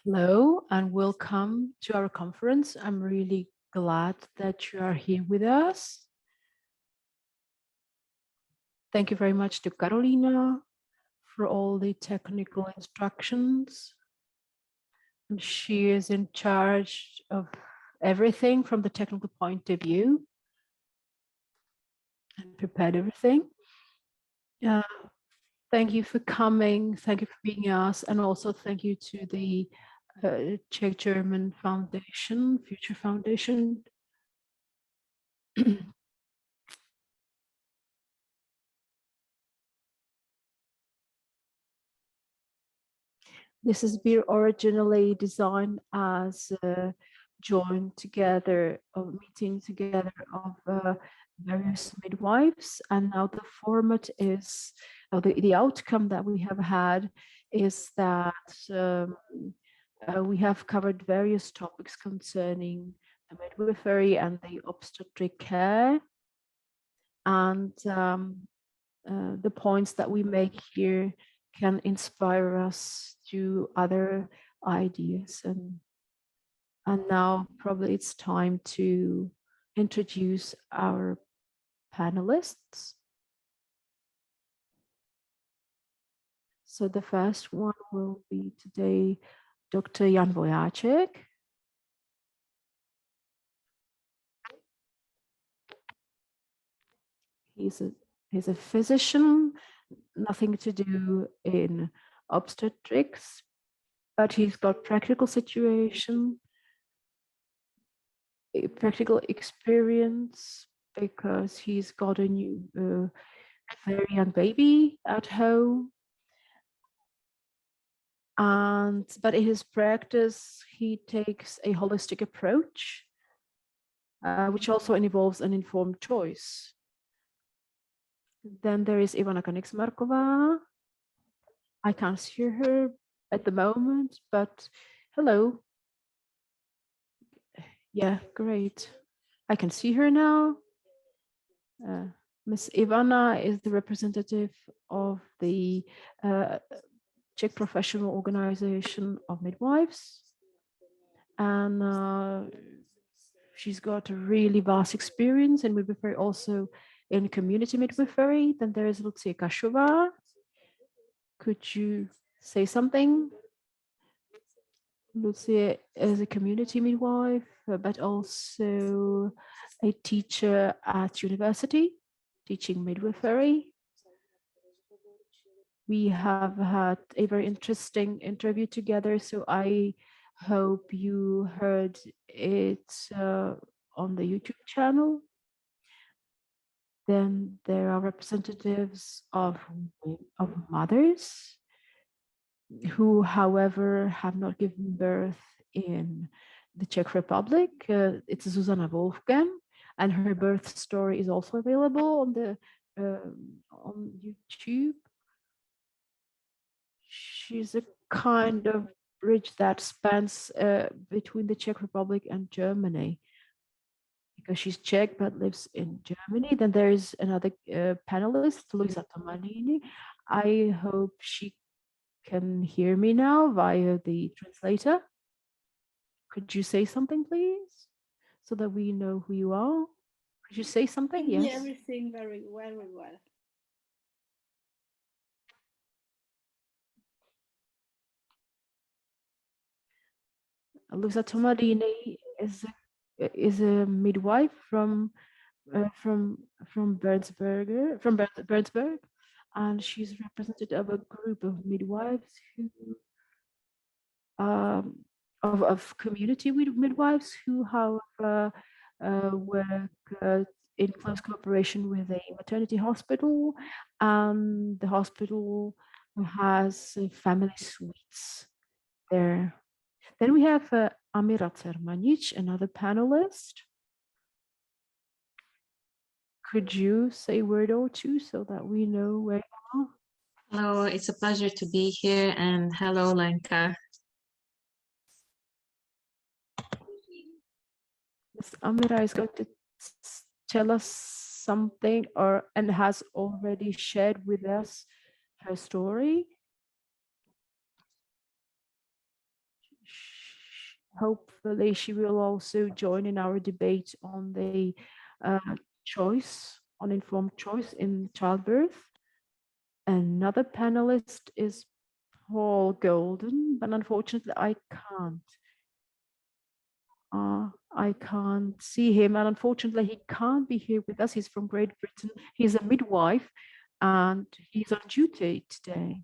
Hello and welcome to our conference. I'm really glad that you are here with us. Thank you very much to Carolina for all the technical instructions. And she is in charge of everything from the technical point of view and prepared everything. Thank you for coming. Thank you for being us. And also thank you to the Czech German Foundation, Future Foundation. This has been originally designed as a joint together or meeting together of various midwives, and now the format is, the outcome that we have had is that we have covered various topics concerning the midwifery and the obstetric care, and the points that we make here can inspire us to other ideas. And now probably it's time to introduce our panelists. So the first one will be today Dr. Jan Vojáček. He's a physician, nothing to do in obstetrics, but he's got practical experience because he's got a new very young baby at home. But in his practice, he takes a holistic approach, which also involves an informed choice. Then there is Ivana Konigsmarková. I can't hear her at the moment, but hello. Yeah, great. I can see her now. Ms. Ivana is the representative of the Czech Professional Organization of Midwives. And she's got a really vast experience in midwifery, also in community midwifery. Then there is Lucie Kašová. Could you say something? Lucie is a community midwife, but also a teacher at university, teaching midwifery. We have had a very interesting interview together, so I hope you heard it on the YouTube channel. Then there are representatives of mothers who, however, have not given birth in the Czech Republic. It's Zuzana Wolfgang, and her birth story is also available on the on YouTube. She's a kind of bridge that spans between the Czech Republic and Germany, because she's Czech but lives in Germany. Then there is another panelist, Luisa Tomanini. I hope she can hear me now via the translator. Could you say something, please, so that we know who you are? Could you say something? Yes. Everything very well. Luisa Tomadini is a midwife from Bernsberg, and she's represented of a group of midwives who of community midwives who, however, work in close cooperation with a maternity hospital, and the hospital has family suites there. Then we have Amira Cermanic, another panelist. Could you say a word or two so that we know where you are? Hello, it's a pleasure to be here, and hello, Lenka. Ms. Amira is going to tell us something, and has already shared with us her story. hopefully she will also join in our debate on the choice, on informed choice in childbirth. Another panelist is Paul Golden, but unfortunately I can't see him, and unfortunately he can't be here with us. He's from Great Britain. He's a midwife and he's on duty today.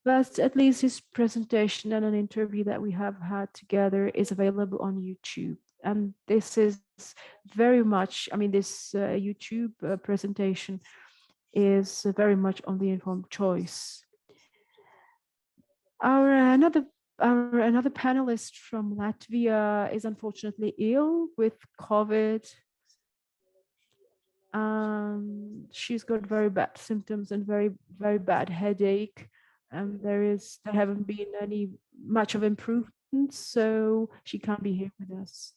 But at least his presentation and an interview that we have had together is available on YouTube. And this is very much, I mean, this YouTube presentation is very much on the informed choice. Another panelist from Latvia is unfortunately ill with COVID. She's got very bad symptoms and very, very bad headache. And there haven't been much of improvement, so she can't be here with us.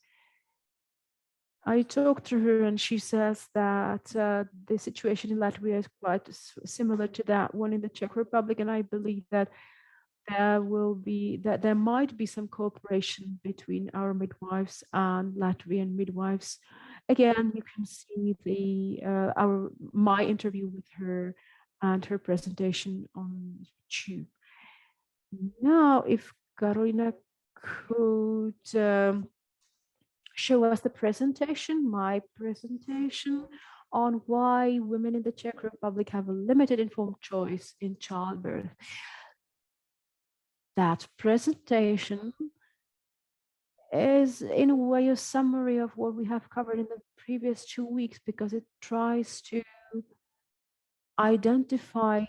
I talked to her and she says that the situation in Latvia is quite similar to that one in the Czech Republic, and I believe that there might be some cooperation between our midwives and Latvian midwives. Again, you can see my interview with her and her presentation on YouTube. Now, if Karolina could show us the presentation, my presentation on why women in the Czech Republic have a limited informed choice in childbirth. That presentation is in a way a summary of what we have covered in the previous 2 weeks, because it tries to identify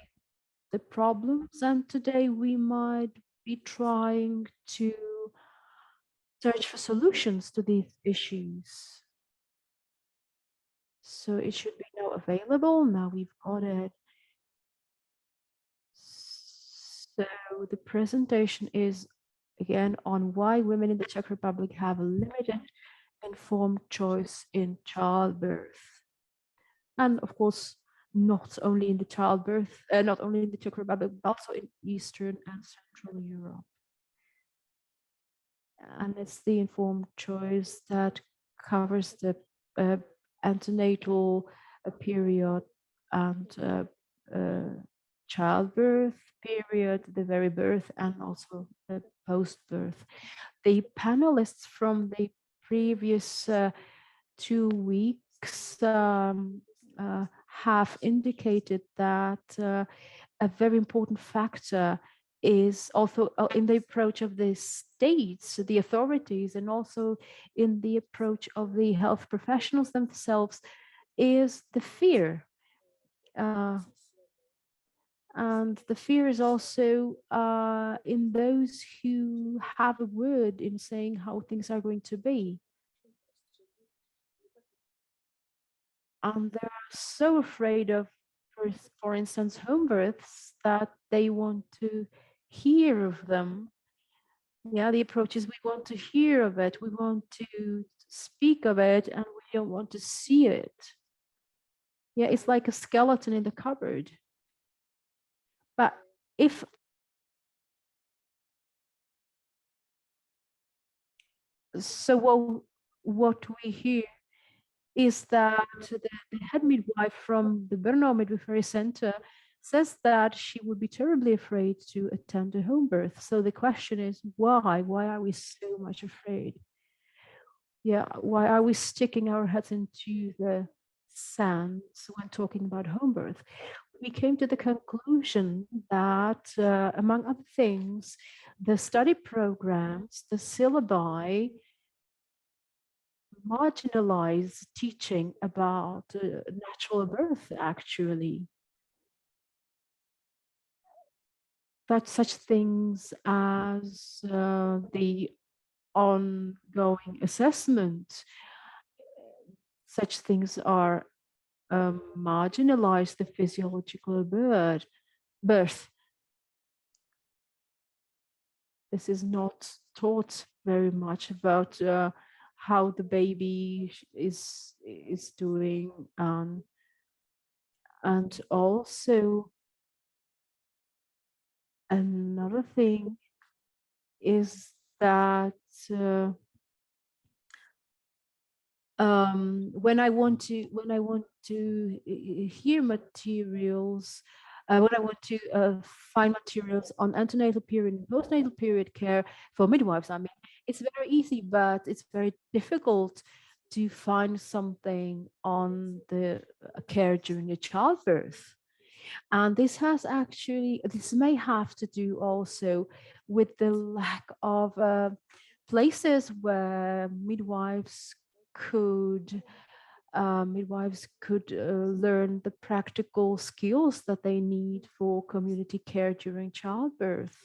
the problems, and today we might be trying to search for solutions to these issues. So it should be now available. Now we've got it. So the presentation is again on why women in the Czech Republic have a limited informed choice in childbirth. And of course, not only in the childbirth, not only in the Czech Republic, but also in Eastern and Central Europe. And it's the informed choice that covers the antenatal period and childbirth period, the very birth, and also the post-birth. The panelists from the previous 2 weeks have indicated that a very important factor is also in the approach of the states, the authorities, and also in the approach of the health professionals themselves, is the fear. And the fear is also in those who have a word in saying how things are going to be. And they're so afraid of, for instance, home births, that they want to hear of them. Yeah, the approach is we want to hear of it, we want to speak of it, and we don't want to see it. Yeah, it's like a skeleton in the cupboard. But what we hear is that the head midwife from the Brno Midwifery Center says that she would be terribly afraid to attend a home birth. So the question is, why? Why are we so much afraid? Yeah, why are we sticking our heads into the sand when talking about home birth? We came to the conclusion that, among other things, the study programs, the syllabi, marginalize teaching about natural birth, actually. That such things as the ongoing assessment, such things are marginalized, the physiological birth. This is not taught very much about how the baby is doing, and also another thing is that when I want to hear materials, when I want to find materials on antenatal period and postnatal period care for midwives, I mean, it's very easy, but it's very difficult to find something on the care during the childbirth. And this may have to do also with the lack of places where midwives could learn the practical skills that they need for community care during childbirth.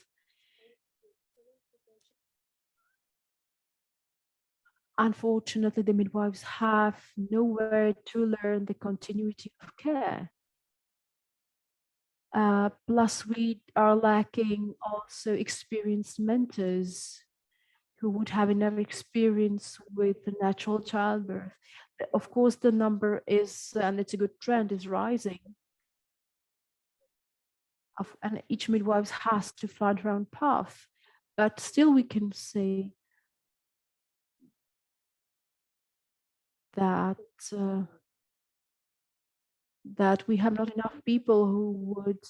Unfortunately, the midwives have nowhere to learn the continuity of care. Plus, we are lacking also experienced mentors who would have enough experience with the natural childbirth. Of course, the number is, and it's a good trend, is rising. And each midwife has to find her own path. But still, we can say that that we have not enough people who would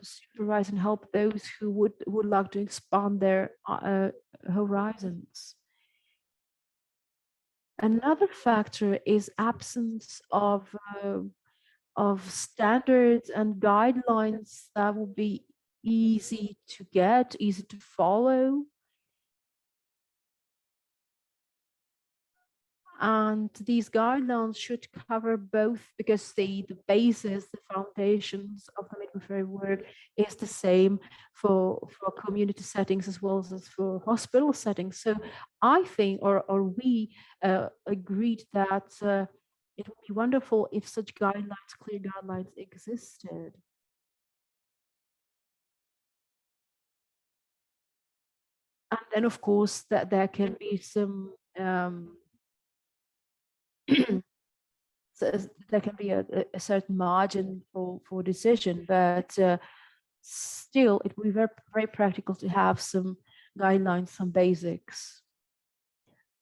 supervise and help those who would like to expand their horizons. Another factor is absence of standards and guidelines that will be easy to get, easy to follow. And these guidelines should cover both, because the basis, the foundations of the midwifery work is the same for community settings as well as for hospital settings. So I think, or we agreed that it would be wonderful if such guidelines, clear guidelines existed. And then, of course, that there can be some so there can be a certain margin for decision, but still it would be very, very practical to have some guidelines, some basics.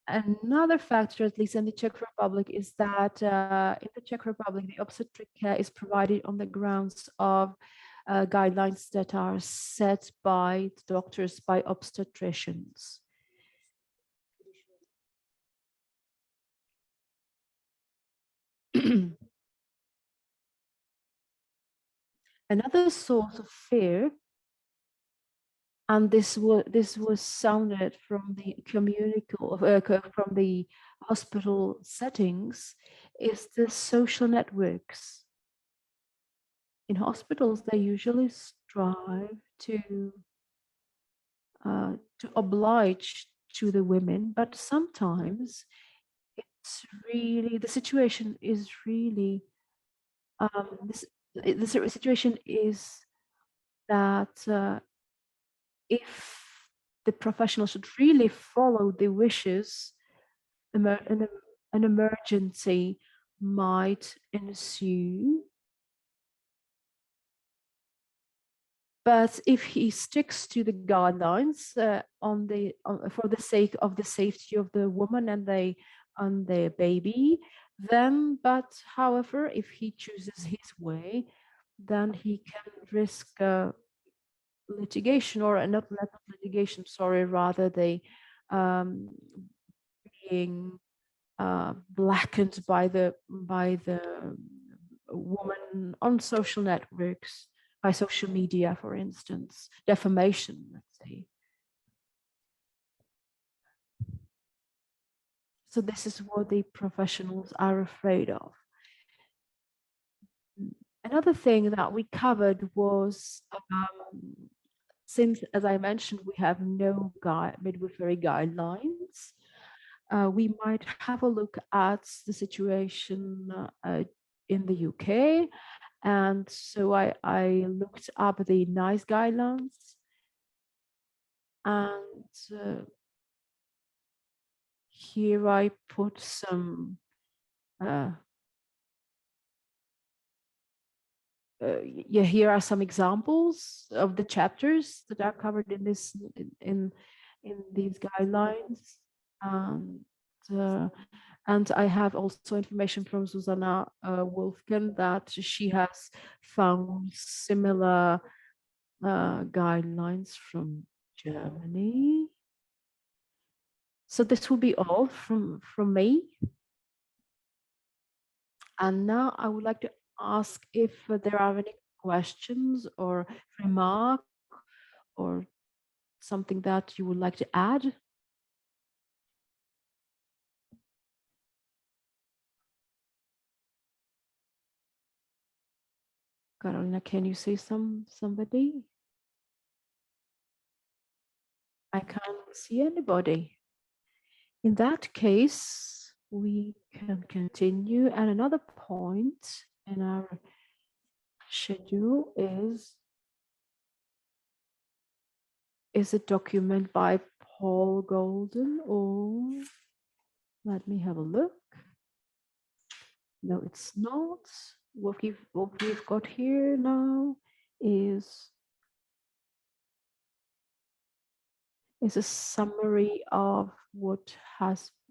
Another factor, at least in the Czech Republic, is that in the Czech Republic, the obstetric care is provided on the grounds of guidelines that are set by doctors, by obstetricians. Another source of fear, and this was sounded from the from the hospital settings, is the social networks. In hospitals, they usually strive to oblige to the women, but sometimes it's really, the situation is really the situation is that if the professional should really follow the wishes, an emergency might ensue. But if he sticks to the guidelines for the sake of the safety of the woman and the baby, then, but however, if he chooses his way, then he can risk litigation, or not litigation, sorry, rather they being blackened by the woman on social networks, by social media, for instance, defamation, let's say. So this is what the professionals are afraid of. Another thing that we covered was, since, as I mentioned, we have no midwifery guidelines, we might have a look at the situation in the UK. And so I looked up the NICE guidelines, and here I put some here are some examples of the chapters that are covered in this in in these guidelines. And I have also information from Susanna Wolfgen that she has found similar guidelines from Germany. So this will be all from me. And now I would like to ask if there are any questions or remarks or something that you would like to add. Carolina, can you say somebody? I can't see anybody. In that case, we can continue. And another point in our schedule is a document by Paul Golden, or let me have a look. No, it's not. What we've got here now is a summary of what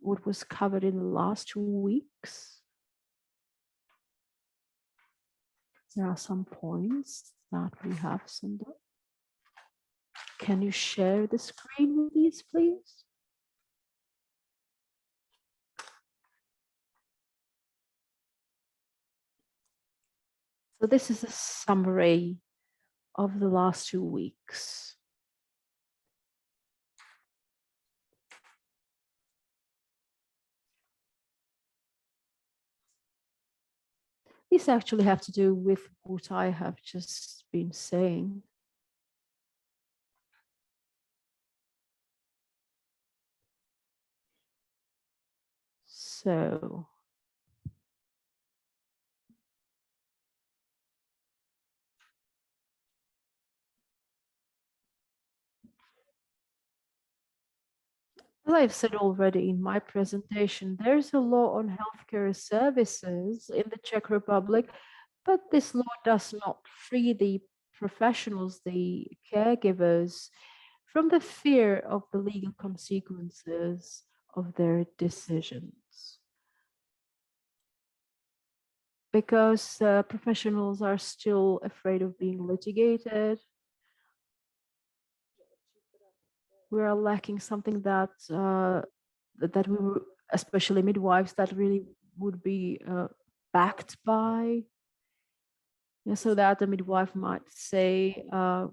was covered in the last 2 weeks. There are some points that we have summed up. Can you share the screen with these, please? So this is a summary of the last 2 weeks. These actually have to do with what I have just been saying. So as I've said already in my presentation, there's a law on healthcare services in the Czech Republic, but this law does not free the professionals, the caregivers, from the fear of the legal consequences of their decisions. Because professionals are still afraid of being litigated. We are lacking something that that we were, especially midwives, that really would be backed by. Yeah, so that the midwife might say, I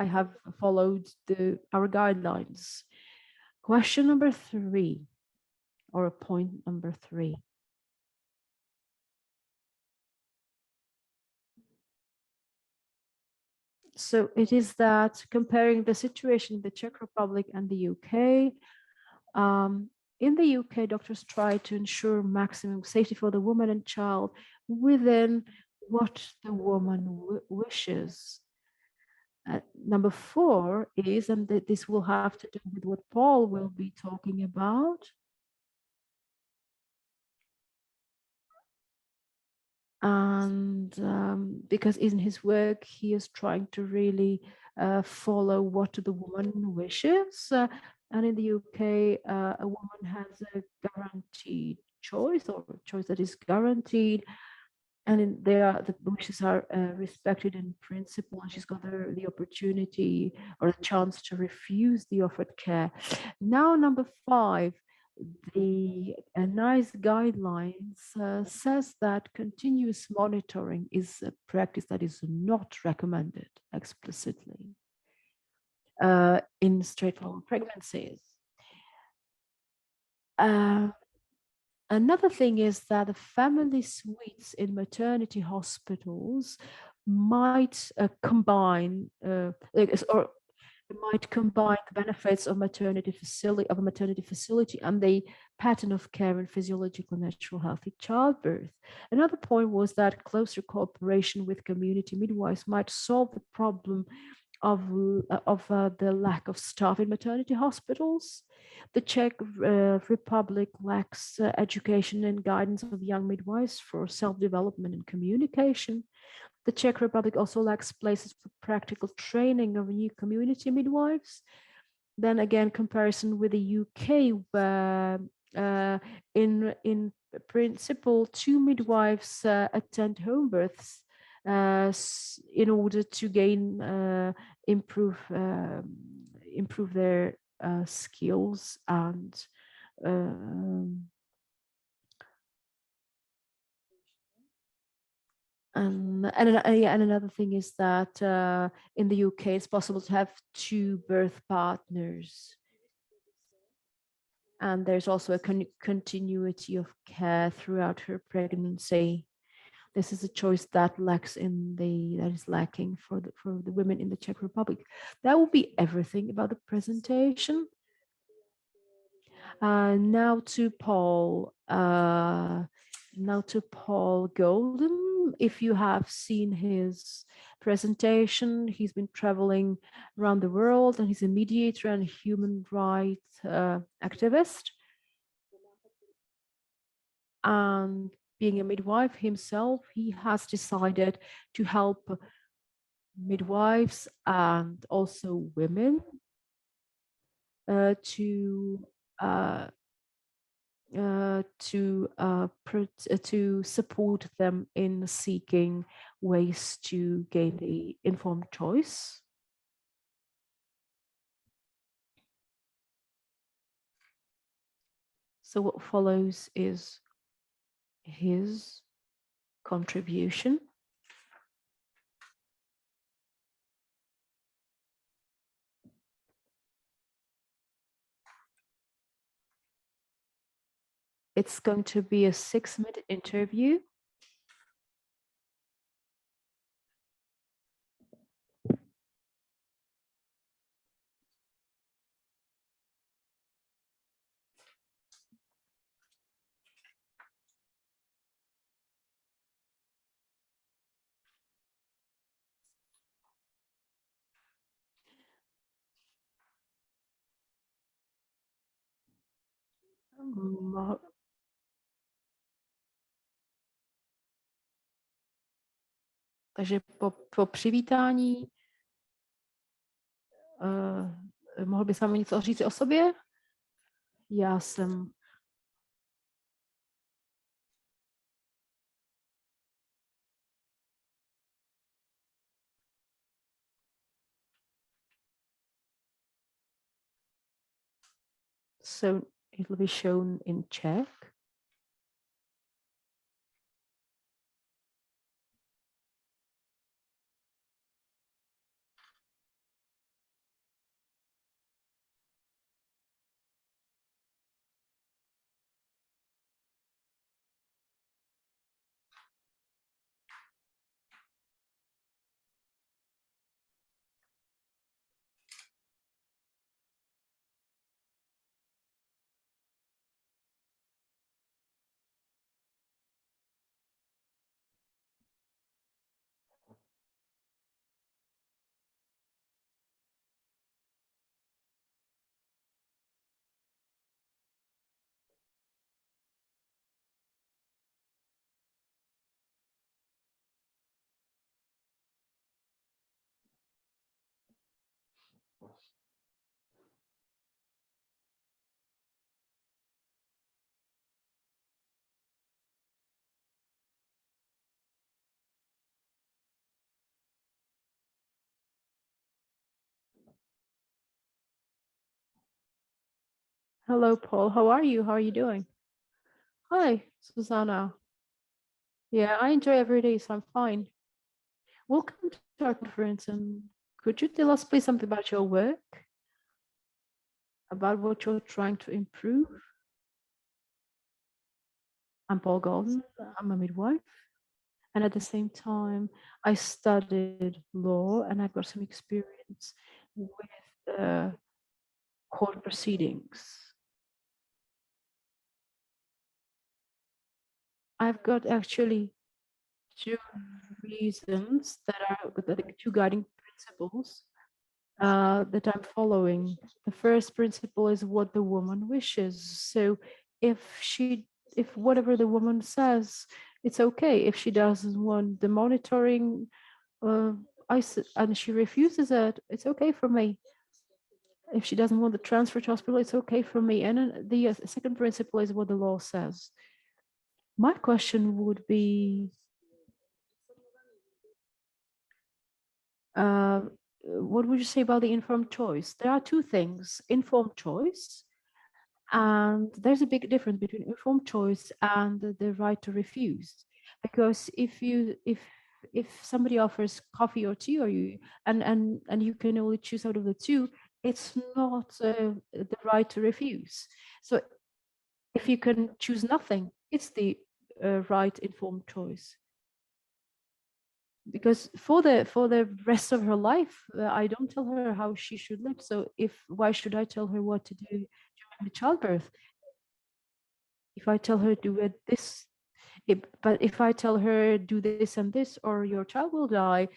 have followed our guidelines. Question number 3, or point number 3. So it is that comparing the situation in the Czech Republic and the UK, in the UK, doctors try to ensure maximum safety for the woman and child within what the woman wishes. Number 4 is, and this will have to do with what Paul will be talking about. And because in his work, he is trying to really follow what the woman wishes. And in the UK, a woman has a guaranteed choice, or a choice that is guaranteed. And the wishes are respected in principle, and she's got the opportunity or the chance to refuse the offered care. Now, number 5, the NICE guidelines says that continuous monitoring is a practice that is not recommended explicitly in straightforward pregnancies. Another thing is that the family suites in maternity hospitals might combine the benefits of a maternity facility and the pattern of care and physiological natural healthy childbirth. Another point was that closer cooperation with community midwives might solve the problem of the lack of staff in maternity hospitals. The Czech Republic lacks education and guidance of young midwives for self-development and communication. The Czech Republic also lacks places for practical training of new community midwives. Then again, comparison with the UK, where in principle, 2 midwives attend home births in order to gain improve their skills and another thing is that in the UK it's possible to have 2 birth partners, and there's also a continuity of care throughout her pregnancy. This is a choice that is lacking for the women in the Czech Republic. That will be everything about the presentation. Now to Paul. Golden. If you have seen his presentation, he's been traveling around the world, and he's a mediator and human rights activist. And being a midwife himself, he has decided to help midwives and also women to support them in seeking ways to gain the informed choice. So what follows is his contribution. It's going to be a 6-minute interview. Takže po přivítání mohl bys vám něco říct o sobě? Já jsem So it will be shown in Czech. Hello, Paul. How are you? How are you doing? Hi, Susanna. Yeah, I enjoy every day, so I'm fine. Welcome to our conference, and could you tell us please something about your work? About what you're trying to improve? I'm Paul Golden. I'm a midwife. And at the same time, I studied law, and I've got some experience with court proceedings. I've got actually 2 reasons that are the 2 guiding principles that I'm following. The first principle is what the woman wishes. So if whatever the woman says, it's okay. If she doesn't want the monitoring, and she refuses it, it's okay for me. If she doesn't want the transfer to hospital, it's okay for me. And then the second principle is what the law says. My question would be, what would you say about the informed choice? There are two things: informed choice, and there's a big difference between informed choice and the right to refuse. Because if somebody offers coffee or tea, or you and you can only choose out of the two, it's not the right to refuse. So if you can choose nothing, it's the right informed choice. Because for the rest of her life, I don't tell her how she should live. So why should I tell her what to do during the childbirth? If I tell her do this, but if I tell her do this and this, or your child will die,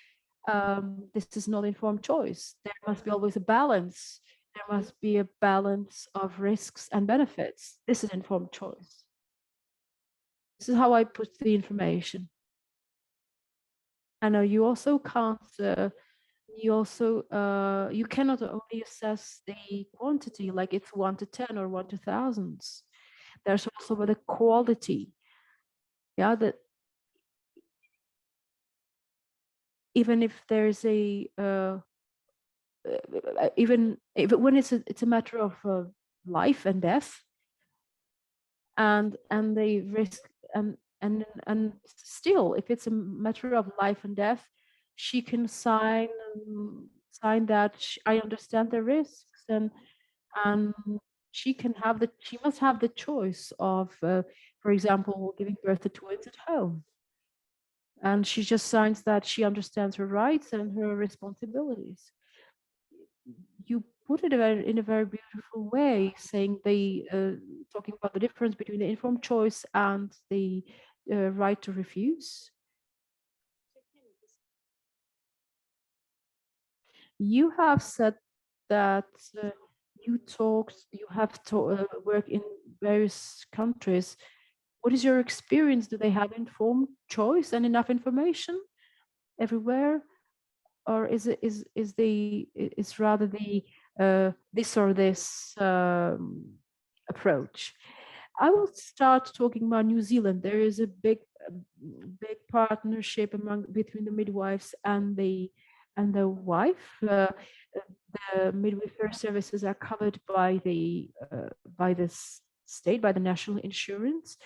this is not informed choice. There must be always a balance. There must be a balance of risks and benefits. This is informed choice. This is how I put the information. I know you also can't. You cannot only assess the quantity, like it's 1 to 10 or 1 to thousands. There's also the quality. Yeah, that even if there's a even if when it's a matter of life and death, and the risk, and still, if it's a matter of life and death, she can sign that I understand the risks, and she must have the choice of, for example, giving birth to twins at home. And she just signs that she understands her rights and her responsibilities. You put it in a very beautiful way, saying talking about the difference between the informed choice and the right to refuse. You have said that you have to work in various countries. What is your experience? Do they have informed choice and enough information everywhere, or is rather the this or this approach? I will start talking about New Zealand. There is a big partnership between the midwives and the wife. The midwifery services are covered by the state, by the national insurance,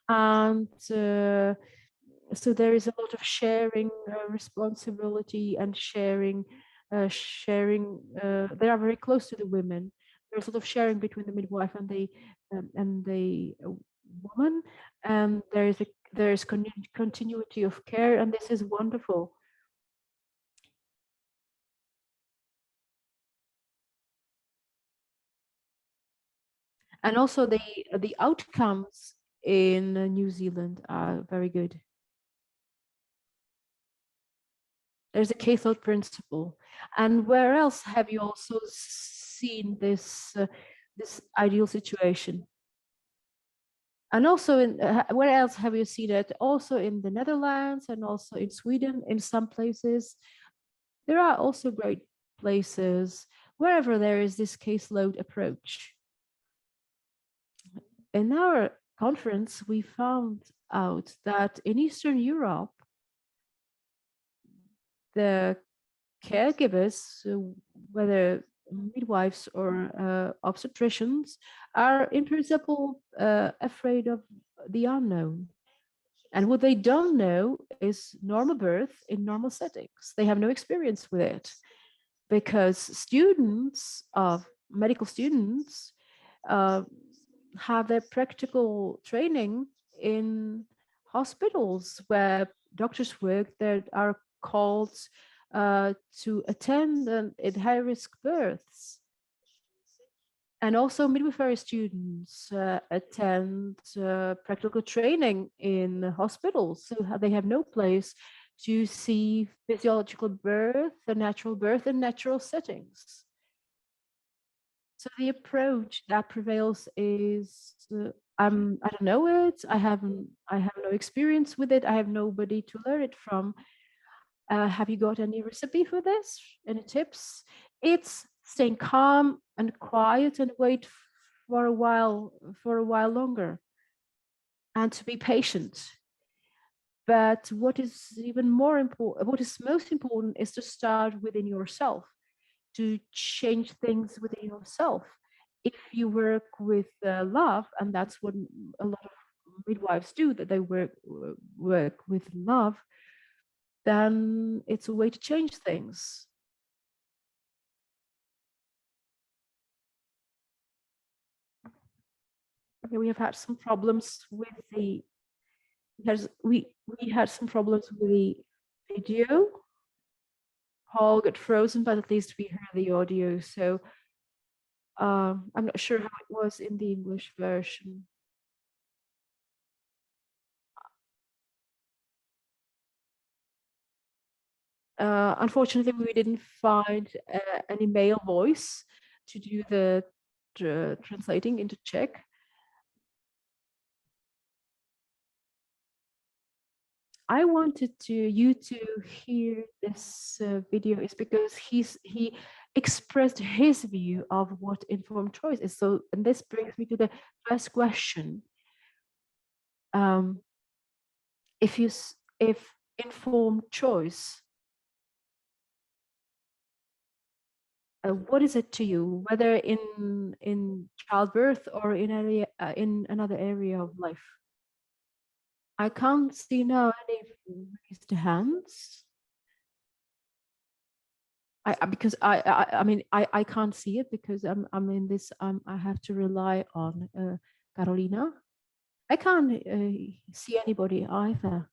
and so there is a lot of sharing responsibility and sharing. They are very close to the women. There's a lot of sharing between the midwife and the woman, and there is continuity of care, and this is wonderful. And also the outcomes in New Zealand are very good. There's a case law principle. And where else have you also seen this this ideal situation? And also where else have you seen it? Also in the Netherlands and also in Sweden, in some places. There are also great places wherever there is this caseload approach. In our conference, we found out that in Eastern Europe, the caregivers, whether midwives or obstetricians, are in principle afraid of the unknown. And what they don't know is normal birth in normal settings. They have no experience with it, because medical students have their practical training in hospitals where doctors work that are called to attend at high-risk births. And also midwifery students attend practical training in hospitals, so they have no place to see physiological birth, the natural birth in natural settings. So the approach that prevails is, I don't know it. I have no experience with it. I have nobody to learn it from. Have you got any recipe for this? Any tips? It's staying calm and quiet and wait for a while longer, and to be patient. But what is even more important, what is most important, is to start within yourself, to change things within yourself. If you work with love, and that's what a lot of midwives do, that they work with love, then it's a way to change things. Okay, we have had some problems with the we had some problems with the video. Paul got frozen, but at least we heard the audio. So I'm not sure how it was in the English version. Unfortunately, we didn't find any male voice to do the translating into Czech. I wanted you to hear this video is because he expressed his view of what informed choice is. So, and this brings me to the first question. If informed choice, what is it to you, whether in childbirth or in another area of life? I can't see now any raised hands. Because I mean I can't see it because I'm in this. I have to rely on Carolina. I can't see anybody either.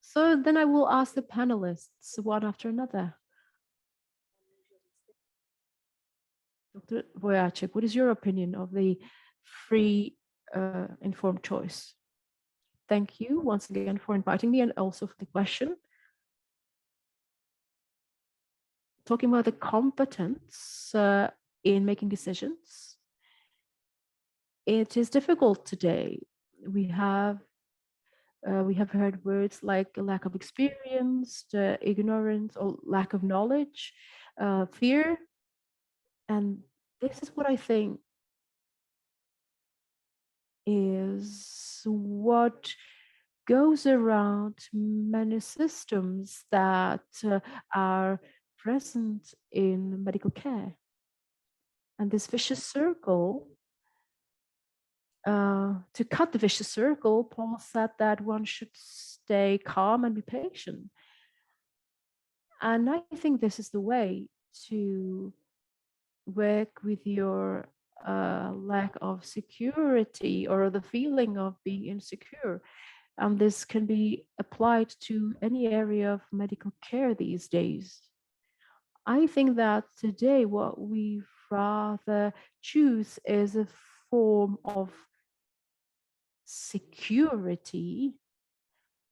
So then I will ask the panelists one after another. Dr. WOCHE, what is your opinion of the free informed choice? Thank you once again for inviting me and also for the question. Talking about the competence in making decisions, it is difficult today. We have heard words like a lack of experience, ignorance, or lack of knowledge, fear, and this is what I think is what goes around many systems that are present in medical care. And this vicious circle, to cut the vicious circle, Paul said that one should stay calm and be patient. And I think this is the way to work with your lack of security or the feeling of being insecure. And this can be applied to any area of medical care these days. I think that today what we rather choose is a form of security.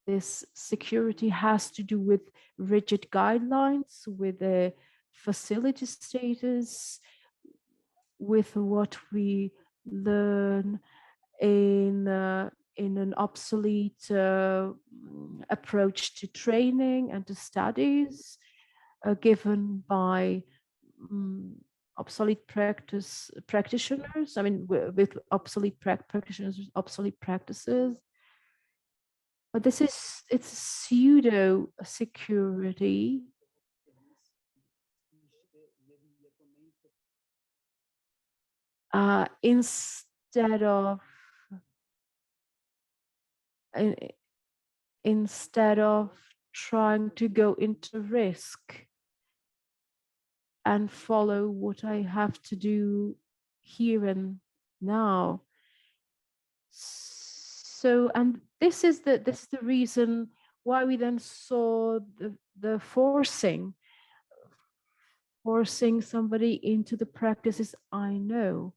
This security has to do with rigid guidelines, with the facility status, with what we learn in an obsolete approach to training and to studies given by obsolete practitioners. I mean, with obsolete practitioners, obsolete practices. But it's pseudo security. Instead of trying to go into risk and follow what I have to do here and now. So, and this is the reason why we then saw the forcing somebody into the practices I know.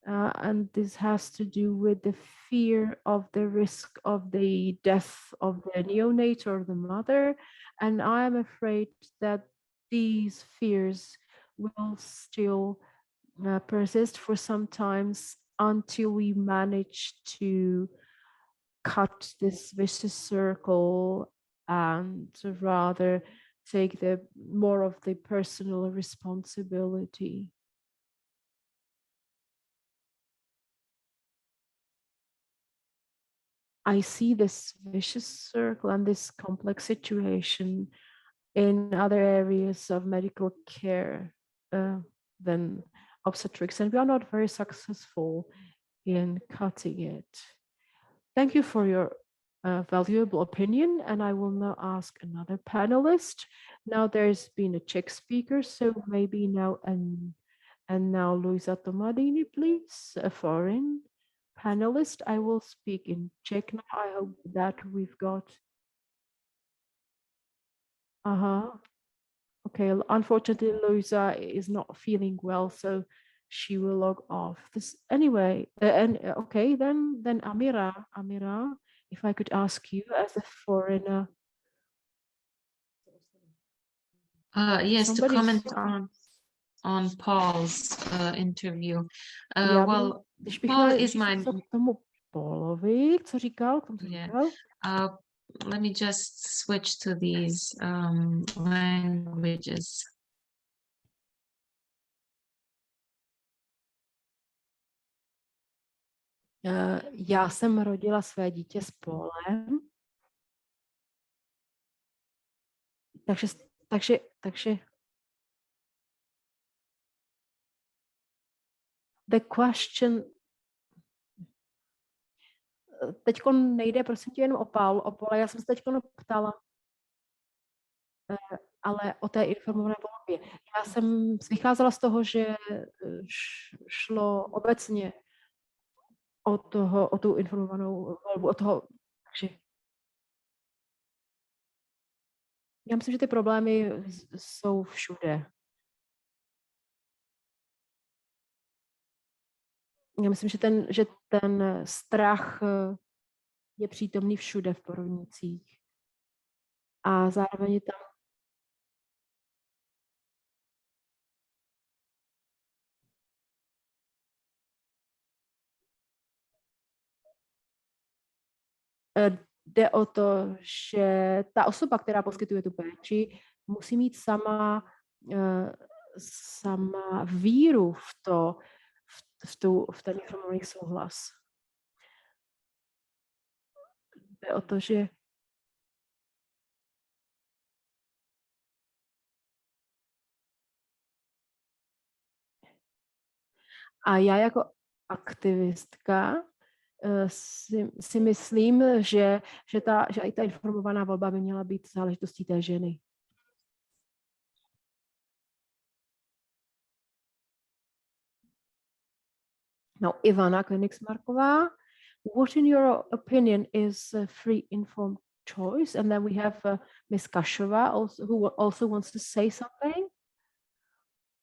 And this has to do with the fear of the risk of the death of the neonate or the mother. And I'm afraid that these fears will still persist for some times until we manage to cut this vicious circle and rather take more of the personal responsibility. I see this vicious circle and this complex situation in other areas of medical care than obstetrics, and we are not very successful in cutting it. Thank you for your valuable opinion, and I will now ask another panelist. Now there's been a Czech speaker, so maybe now and now Luisa Tomadini, please, a foreign panelist. I will speak in Czech now. I hope that we've got. Okay, unfortunately, Luisa is not feeling well, so she will log off. This anyway, okay, then Amira, if I could ask you as a foreigner. Yes, to comment on Paul's interview. Well, Paul is my. Paulovi, co říkal? Let me just switch to these languages. Já jsem rodila své dítě s Polem. Takže the question teďko nejde, prosím tě, jenom o Pole. Já jsem se teďko ptala, ale o té informované volbě. Já jsem vycházela z toho, že šlo obecně o tu informovanou volbu, takže já myslím, že ty problémy jsou všude. Já myslím, že ten strach je přítomný všude v porodnicích. A zároveň je tam jde o to, že ta osoba, která poskytuje tu péči, musí mít sama víru v ten informovaný souhlas. Jde o to, že a já jako aktivistka si myslím, že i ta informovaná volba by měla být záležitostí té ženy. Now, Ivana Königsmarková, what in your opinion is a free informed choice? And then we have Ms. Kashova who also wants to say something.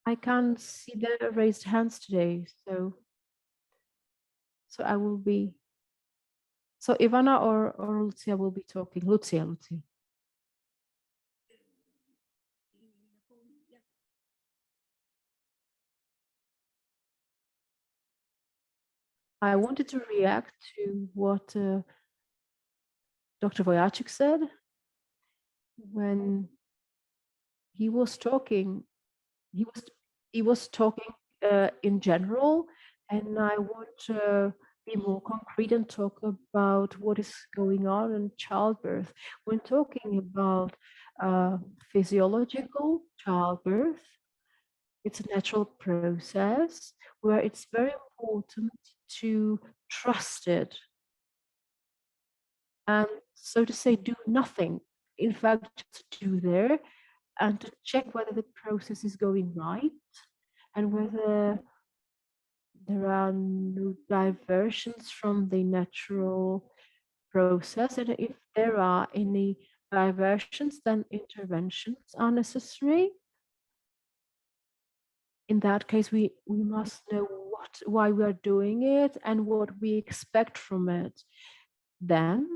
I can't see the raised hands today, so I will be. So Ivana or Lucia will be talking. Lucia. I wanted to react to what Dr. Wojacek said when he was talking. He was talking in general, and I want to be more concrete and talk about what is going on in childbirth. When talking about physiological childbirth, it's a natural process where it's very important to trust it and, so to say, do nothing. In fact, just do there and to check whether the process is going right and whether there are no diversions from the natural process. And if there are any diversions, then interventions are necessary. In that case, we must know why we are doing it and what we expect from it. Then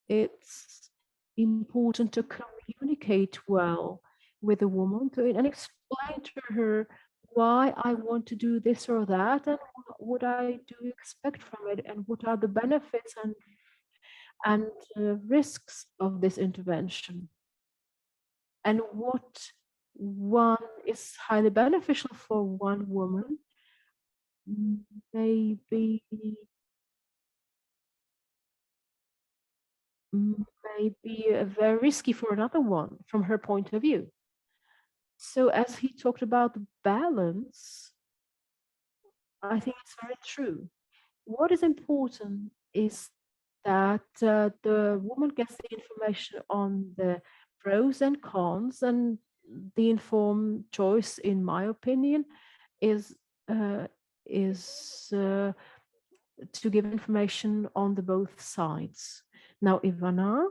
it's important to communicate well with the woman and explain to her why I want to do this or that and what I do expect from it and what are the benefits and risks of this intervention. and what one is highly beneficial for one woman may be very risky for another one from her point of view. So as he talked about the balance, I think it's very true. What is important is that the woman gets the information on the pros and cons, and the informed choice, in my opinion, is to give information on the both sides. Now, Ivana,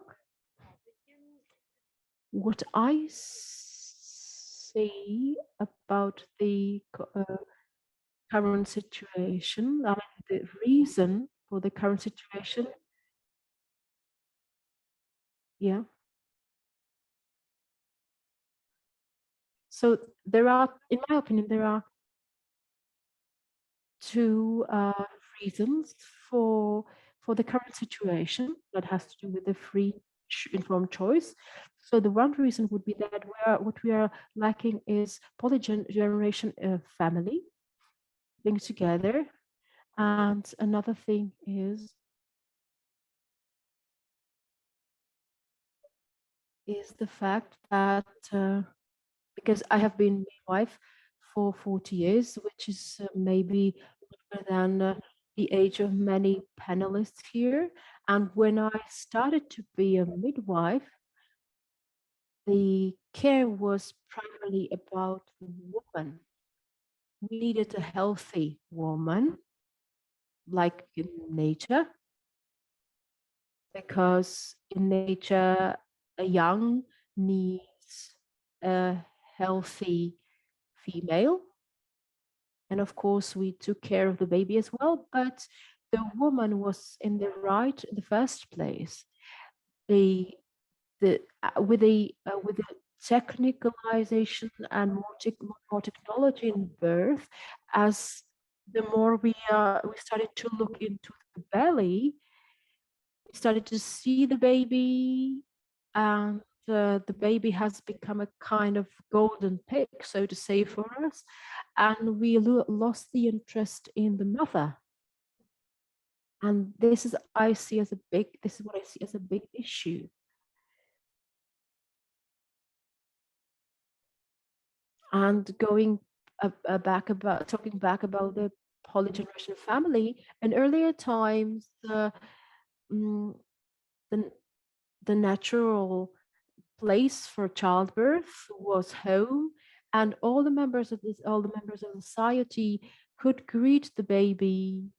what I see about the current situation, the reason for the current situation, yeah. So there are, in my opinion, there are two reasons for the current situation that has to do with the free informed choice. So the one reason would be that what we are lacking is polygeneration family being together, and another thing is the fact that because I have been midwife for 40 years, which is maybe longer than the age of many panelists here. And when I started to be a midwife, the care was primarily about the woman. We needed a healthy woman, like in nature, because in nature, a young needs a healthy female. And of course, we took care of the baby as well, but the woman was in the right in the first place. With the technicalization and more technology in birth, as the more we started to look into the belly, we started to see the baby, and the baby has become a kind of golden pig, so to say, for us, and we lost the interest in the mother. And this is what I see as a big issue. And talking back about the polygeneration family, in earlier times, the natural place for childbirth was home, and all the members of society could greet the baby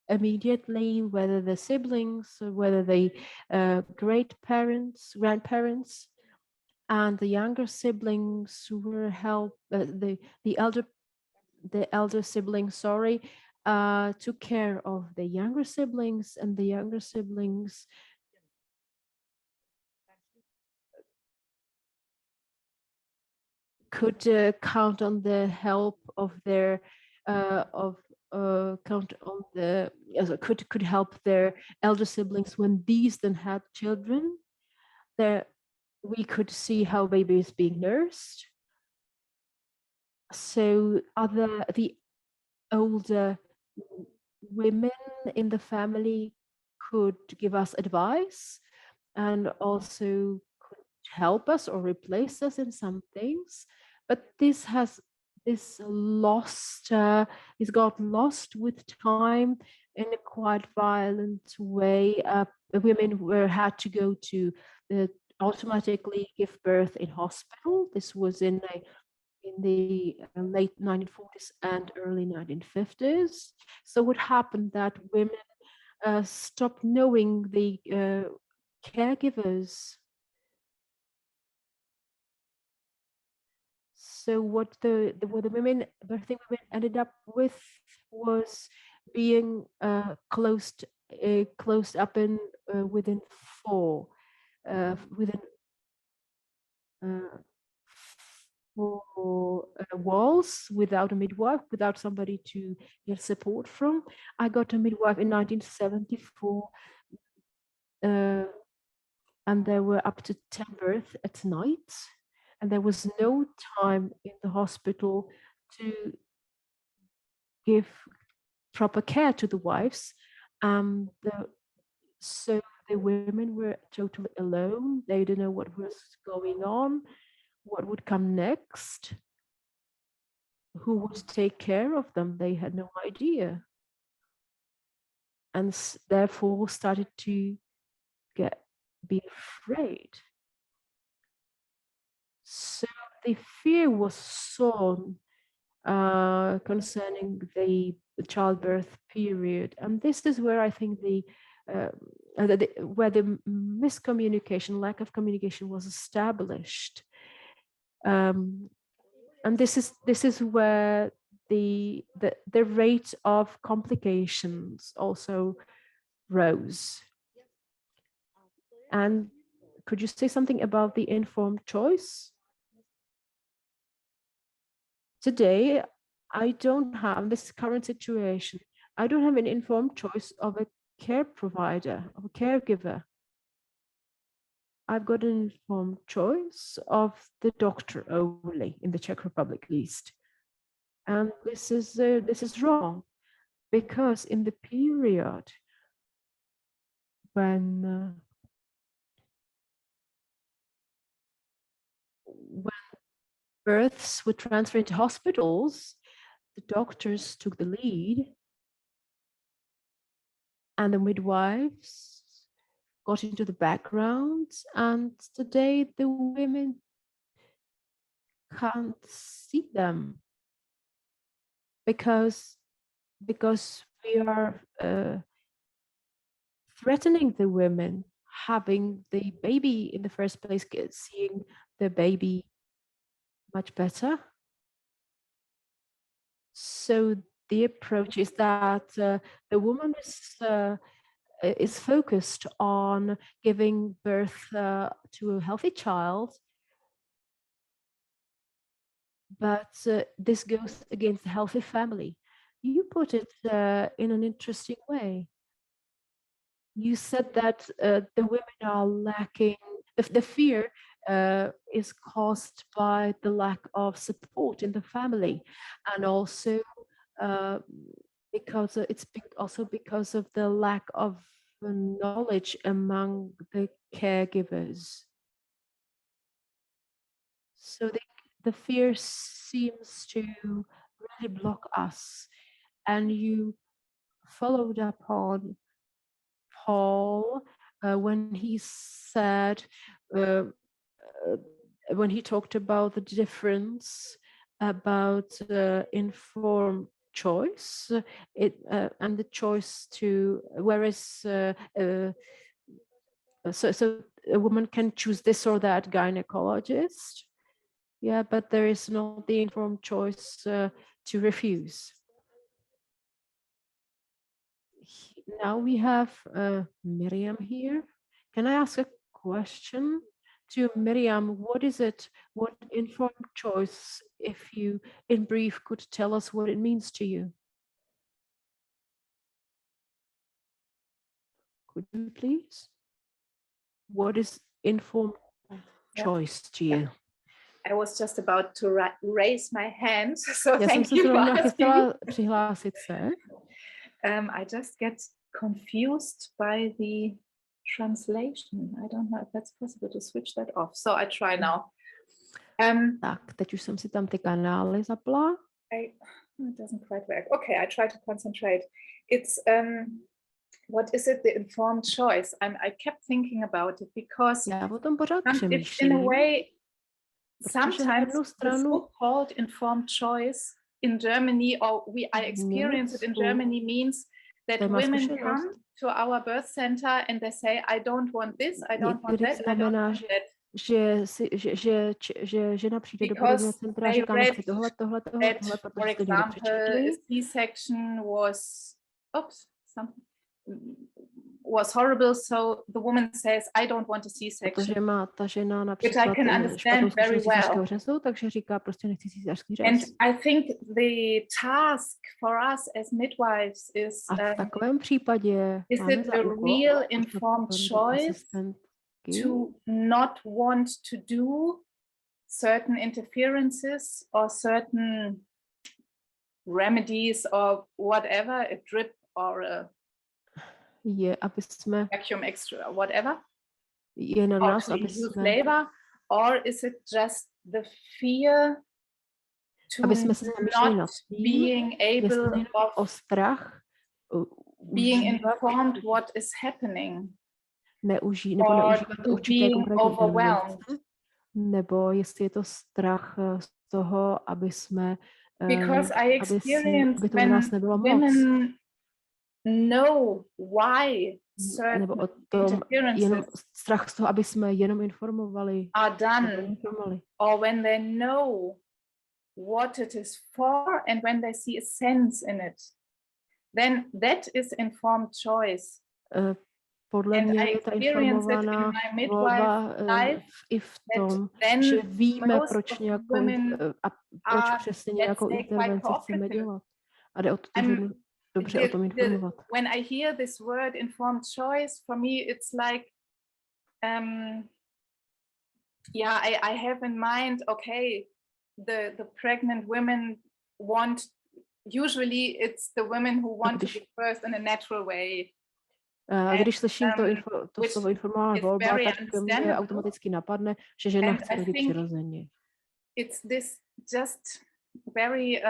immediately, whether the siblings, whether the grandparents, and the younger siblings were the elder siblings, took care of the younger siblings, and the younger siblings could count on the help of their could help their elder siblings when these then had children. There we could see how baby is being nursed. So the older women in the family could give us advice, and also could help us or replace us in some things. But this got lost with time in a quite violent way. Women had to go to automatically give birth in hospital. This was in the late 1940s and early 1950s. So what happened that women stopped knowing the caregivers. So what the birthing women ended up with was being closed up in within four walls, without a midwife, without somebody to get support from. I got a midwife in 1974, and there were up to 10 births at night. and there was no time in the hospital to give proper care to the wives. So the women were totally alone. They didn't know what was going on, what would come next, who would take care of them. They had no idea, and therefore started to be afraid. So the fear was sown concerning the childbirth period, and this is where I think where the miscommunication, lack of communication, was established, and this is where the rate of complications also rose. And could you say something about the informed choice? Today, I don't have this current situation. I don't have an informed choice of a care provider, of a caregiver. I've got an informed choice of the doctor only, in the Czech Republic at least. And this is wrong, because in the period when births were transferred to hospitals, the doctors took the lead, and the midwives got into the background, and today the women can't see them because we are threatening the women having the baby in the first place, seeing the baby much better. So the approach is that the woman is focused on giving birth to a healthy child, but this goes against the healthy family. You put it in an interesting way. You said that the women are lacking, the fear is caused by the lack of support in the family, and also because because of the lack of knowledge among the caregivers. So the fear seems to really block us. And you followed up on Paul when he said, when he talked about the difference about informed choice, and the choice to, whereas so a woman can choose this or that gynecologist, yeah, but there is not the informed choice to refuse. Now we have Miriam here. Can I ask a question to Miriam? What is it? What informed choice, if you, in brief, could tell us what it means to you? Could you please? What is informed choice to you? I was just about to raise my hand, so Já thank jsem se you for zrovna asking. chystala přihlásit se. I just get confused by the translation. I don't know if that's possible to switch that off. So I try now. Tak, teď už jsem si tam ty kanály zapla. It doesn't quite work. Okay, I try to concentrate. It's what is it? The informed choice. I kept thinking about it because Já o tom pořád it's in přemýšlím. a way Protože na sometimes jednu the stranu so-called informed choice in Germany, or I experience it in Germany, means that women come to our birth center and they say, I don't want this, I don't want that, I don't want that. že žena přijde do porodního centra a říká, nechci tohle, protože for example, a C-section was horrible, so the woman says, I don't want a C-section. Protože má ta žena například which I can understand very well. Řezu, takže říká, prostě nechci císařský řez. And I think the task for us as midwives is, a v takovém případě is it a real informed choice to not want to do certain interferences or certain remedies or whatever, a drip or a vacuum extra or whatever, or to induce labor, or is it just the fear to not being able of being informed what is happening, or being overwhelmed? Nebo jestli je to strach z toho, aby jsme because I experience when women know why certain interferences strach z toho, aby jsme jenom informovali, are done, or when they know what it is for and when they see a sense in it, then that is informed choice. Podle mě je ta informovaná volba i v tom, že víme, proč nějakou a proč přesně nějakou intervenci chceme dělat. A jde o to, že dobře o tom informovat. When I hear this word informed choice, for me it's like, I have in mind, okay, the pregnant women want, usually it's the women who want to give birth in a natural way. A když slyším to slovo informovaná volba, tak mě automaticky napadne, že žena chce rodit přirozeně. It's this just very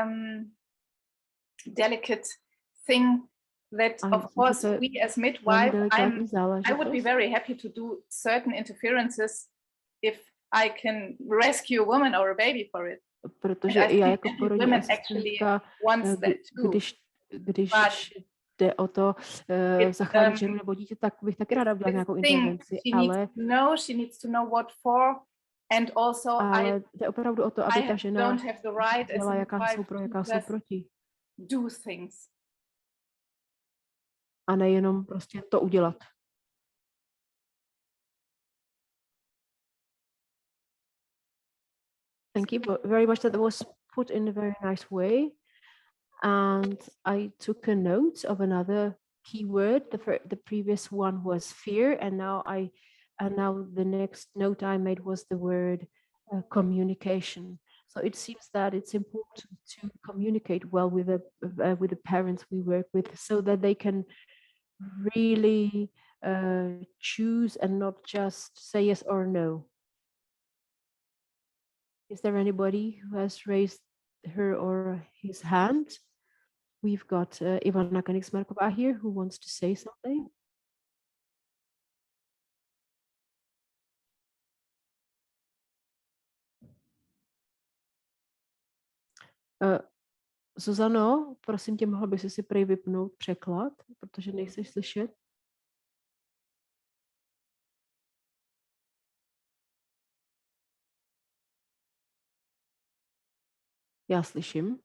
delicate thing that, of course, we as midwife, I would be very happy to do certain interferences if I can rescue a woman or a baby for it. Protože já jako porodní asistentka, když jde o to zachránit ženu nebo dítě, tak bych taky ráda udělala nějakou intervenci, ale she needs to know what for, and also ale jde opravdu o to, aby ta žena věděla, jaká jsou pro, jaká jsou proti. Do things. A nejenom prostě to udělat. Thank you very much. That was put in a very nice way. And I took a note of another keyword. The previous one was fear, and now the next note I made was the word communication. So it seems that it's important to communicate well with the parents we work with, so that they can really choose and not just say yes or no. Is there anybody who has raised her or his hand? We've got Ivana Konigsmarková here who wants to say something. Zuzano, prosím tě, mohla bys si prej vypnout překlad, protože nejseš slyšet. Já slyším.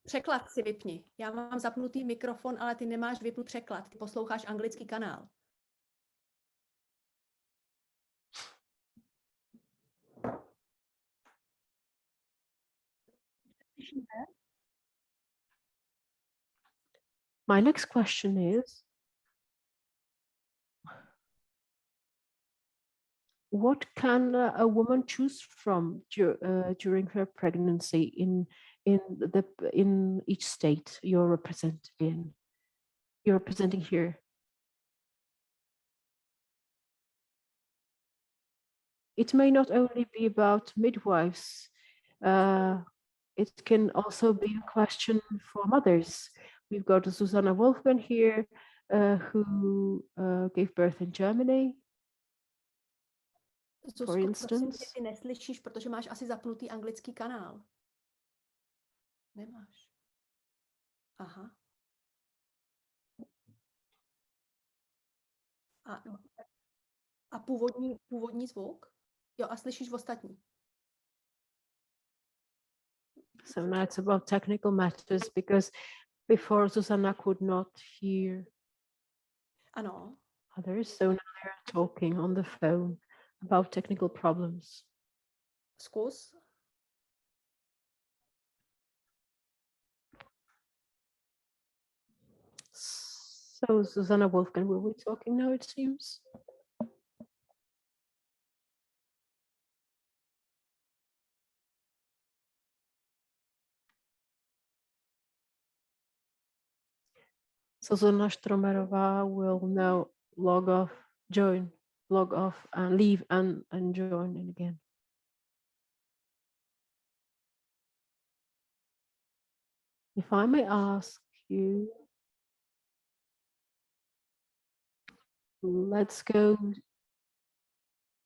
Překlad si vypni. Já mám zapnutý mikrofon, ale ty nemáš vypnut překlad. Ty posloucháš anglický kanál. My next question is, what can a woman choose from during her pregnancy in each state you're representing here? It may not only be about midwives. It can also be a question for mothers. We've got Susanna Wolfgang here, who gave birth in Germany. For instance. Ty neslyšíš, protože máš asi zapnutý anglický kanál. Nemáš. Aha. A původní zvuk? Jo, a slyšíš ostatní. So now it's about technical matters, because before Susanna could not hear ano. others, so now they're talking on the phone about technical problems. Zkus. So Susanna Wolfgang will be talking now, it seems. Susanna Stromerová will now log off, log off and leave and join in again. If I may ask you, let's go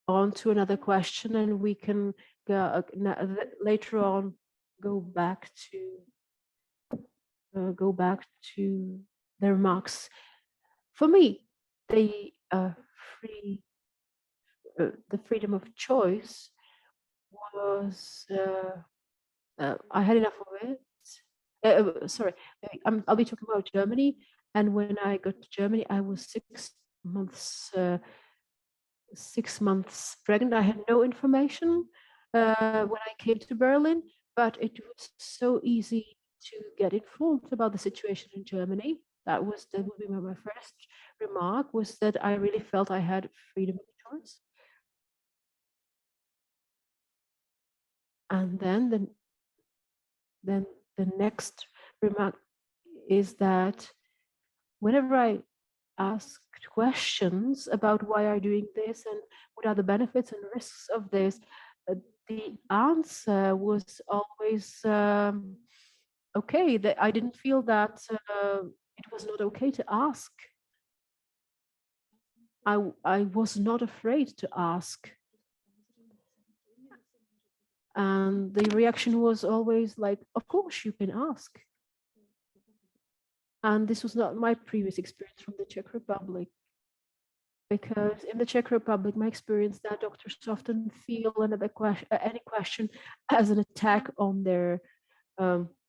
on to another question, and we can go, later on go back to the remarks. For me, the freedom of choice was I had enough of it. Sorry, I'll be talking about Germany. And when I got to Germany, I was 6 months pregnant. I had no information when I came to Berlin, but it was so easy to get informed about the situation in Germany. That would be my first remark, was that I really felt I had freedom of choice. And then the next remark is that whenever I asked questions about why are you doing this and what are the benefits and risks of this, the answer was always okay. That I didn't feel that it was not okay to ask. I was not afraid to ask. And the reaction was always like, of course you can ask. And this was not my previous experience from the Czech Republic. Because in the Czech Republic, my experience that doctors often feel any question as an attack on their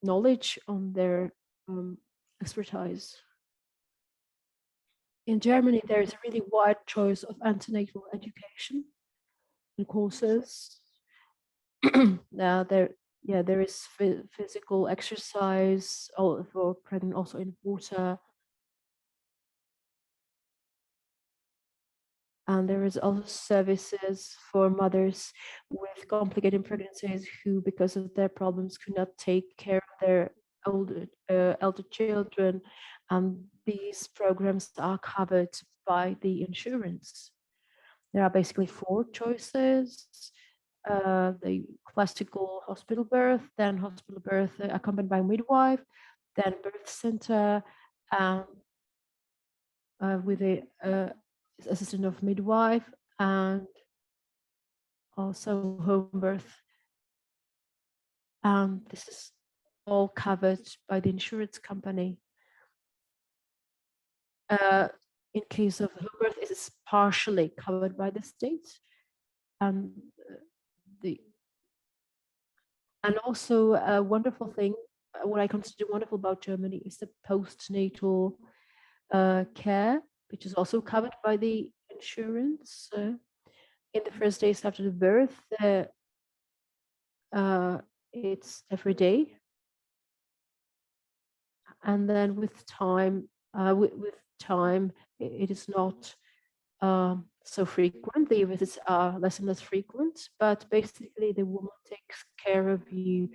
knowledge, on their expertise. In Germany, there is a really wide choice of antenatal education and courses. Now there is physical exercise for pregnant, also in water. And there is also services for mothers with complicated pregnancies who, because of their problems, could not take care of their elder children. And these programs are covered by the insurance. There are basically 4 choices. The classical hospital birth, then hospital birth accompanied by midwife, then birth center, with a assistant of midwife, and also home birth. And this is all covered by the insurance company. In case of home birth, it is partially covered by the state. And also a wonderful thing, what I consider wonderful about Germany is the postnatal care, which is also covered by the insurance. In the first days after the birth, it's every day. And then with time, it is not so frequent. The visits are less and less frequent, but basically the woman takes care of you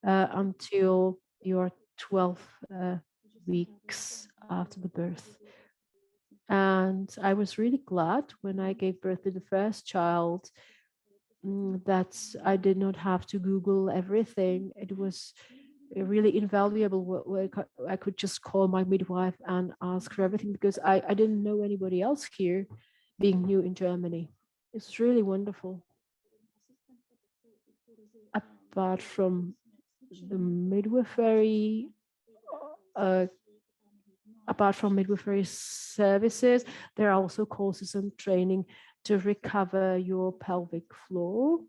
until you're 12 weeks after the birth. And I was really glad when I gave birth to the first child that I did not have to Google everything. It was really invaluable. I could just call my midwife and ask for everything, because I didn't know anybody else here, being new in Germany. It's really wonderful. Apart from the midwifery, services, there are also courses and training to recover your pelvic floor,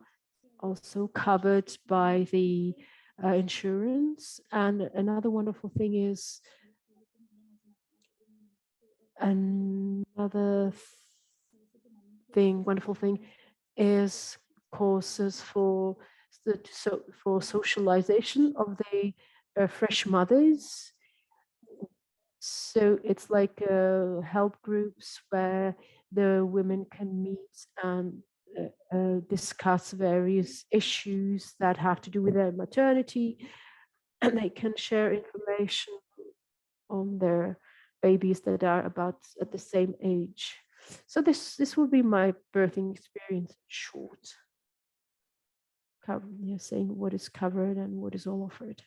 also covered by the insurance. And another wonderful thing is courses for socialization of the fresh mothers. So it's like help groups where the women can meet and discuss various issues that have to do with their maternity, and they can share information on their babies that are about at the same age. So this will be my birthing experience in short. Saying what is covered and what is all offered.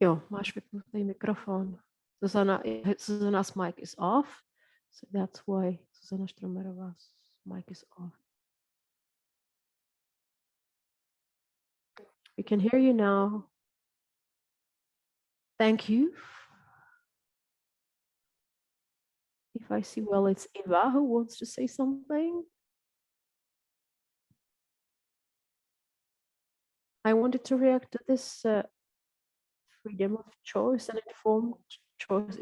Jo, máš vypnutý mikrofon. Zuzana's mic is off, so that's why Zuzana Stromerova's mic is off. We can hear you now. Thank you. If I see, well, it's Eva who wants to say something. I wanted to react to this freedom of choice and informed choice.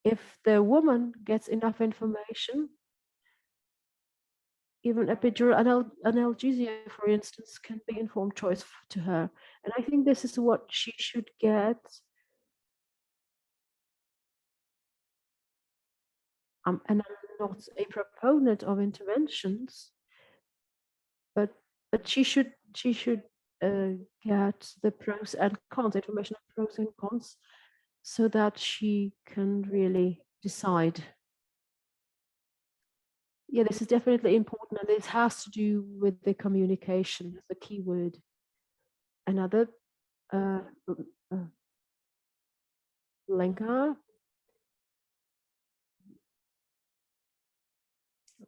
If the woman gets enough information, even epidural analgesia, for instance, can be informed choice to her. And I think this is what she should get. And I'm not a proponent of interventions, but she should get the pros and cons, information of pros and cons, so that she can really decide. Yeah, this is definitely important, and this has to do with the communication, the key word. Another Lenka,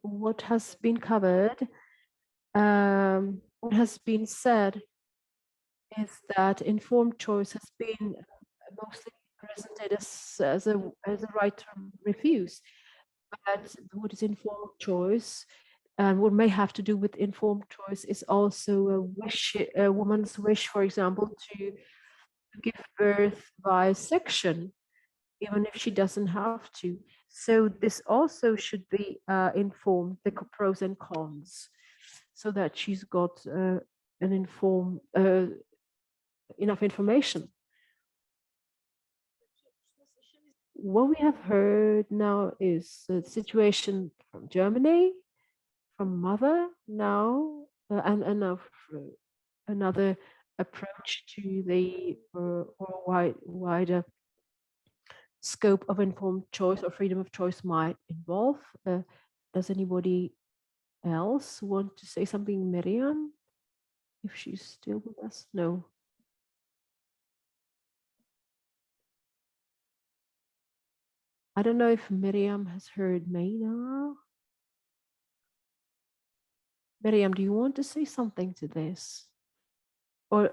what has been covered, what has been said is that informed choice has been mostly presented as a right to refuse. But what is informed choice and what may have to do with informed choice is also a wish, a woman's wish, for example, to give birth by section, even if she doesn't have to. So this also should be informed, the pros and cons, so that she's got an informed enough information. What we have heard now is the situation from Germany, from mother now, and now another approach to the wider scope of informed choice or freedom of choice might involve. Does anybody else want to say something, Miriam? If she's still with us? No. I don't know if Miriam has heard me now. Miriam, do you want to say something to this? Or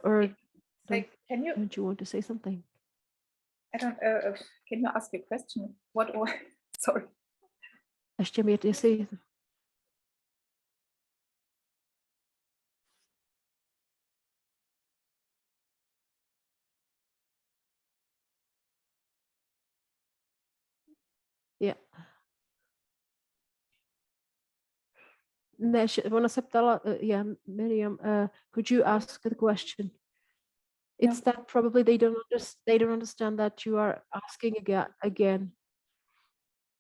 don't you want to say something? I don't, can you ask a question? What, or, sorry. Ještě mi jestli... Yeah. Ne, ona se ptala, yeah, Miriam, could you ask the question? It's that probably they don't understand that you are asking again.